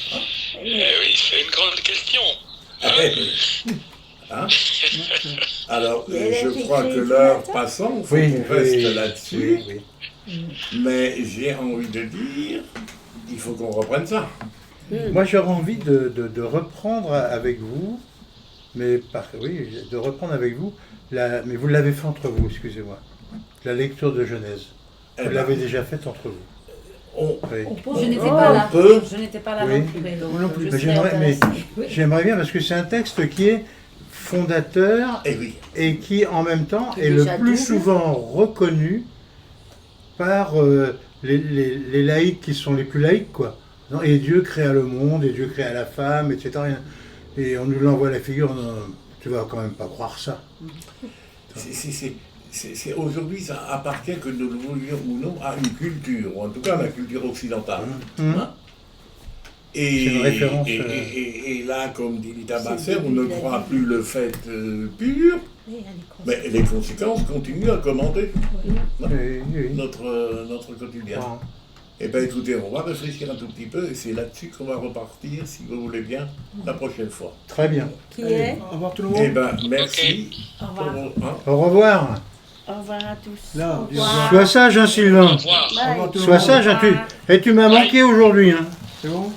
Eh oui, c'est une grande question. Hein? Alors, je crois que l'heure passant, il faut qu'on reste là-dessus. Mais j'ai envie de dire, il faut qu'on reprenne ça. Moi, j'aurais envie de reprendre avec vous, de reprendre avec vous, mais vous l'avez fait entre vous, excusez-moi, la lecture de Genèse. Vous l'avez déjà faite entre vous. Je n'étais pas là. Je n'étais pas là non plus. Mais j'aimerais bien, parce que c'est un texte qui est fondateur et qui, en même temps, est le plus souvent reconnu par les laïcs qui sont les plus laïcs, quoi. Non, et Dieu créa le monde, et Dieu créa la femme, etc. Et on nous l'envoie à la figure, tu vas quand même pas croire ça. Aujourd'hui, ça appartient, que nous le voulions ou non, à une culture, ou en tout cas à la culture occidentale. Hein? Et, c'est une référence. et là, comme dit Lita Basser, on ne croit plus le fait pur, mais les conséquences continuent à commenter notre quotidien. Ah. Eh bien écoutez, on va réfléchir un tout petit peu et c'est là-dessus qu'on va repartir, si vous voulez bien, la prochaine fois. Très bien. Qui est? Au revoir tout le monde. Eh bien, merci. Au revoir. Au revoir. Au revoir à tous. Là, Au revoir. Sois sage, hein, Sylvain. Au revoir. Au revoir tout le Sois monde. sage, hein, tu, et tu m'as manqué aujourd'hui. Hein. C'est bon?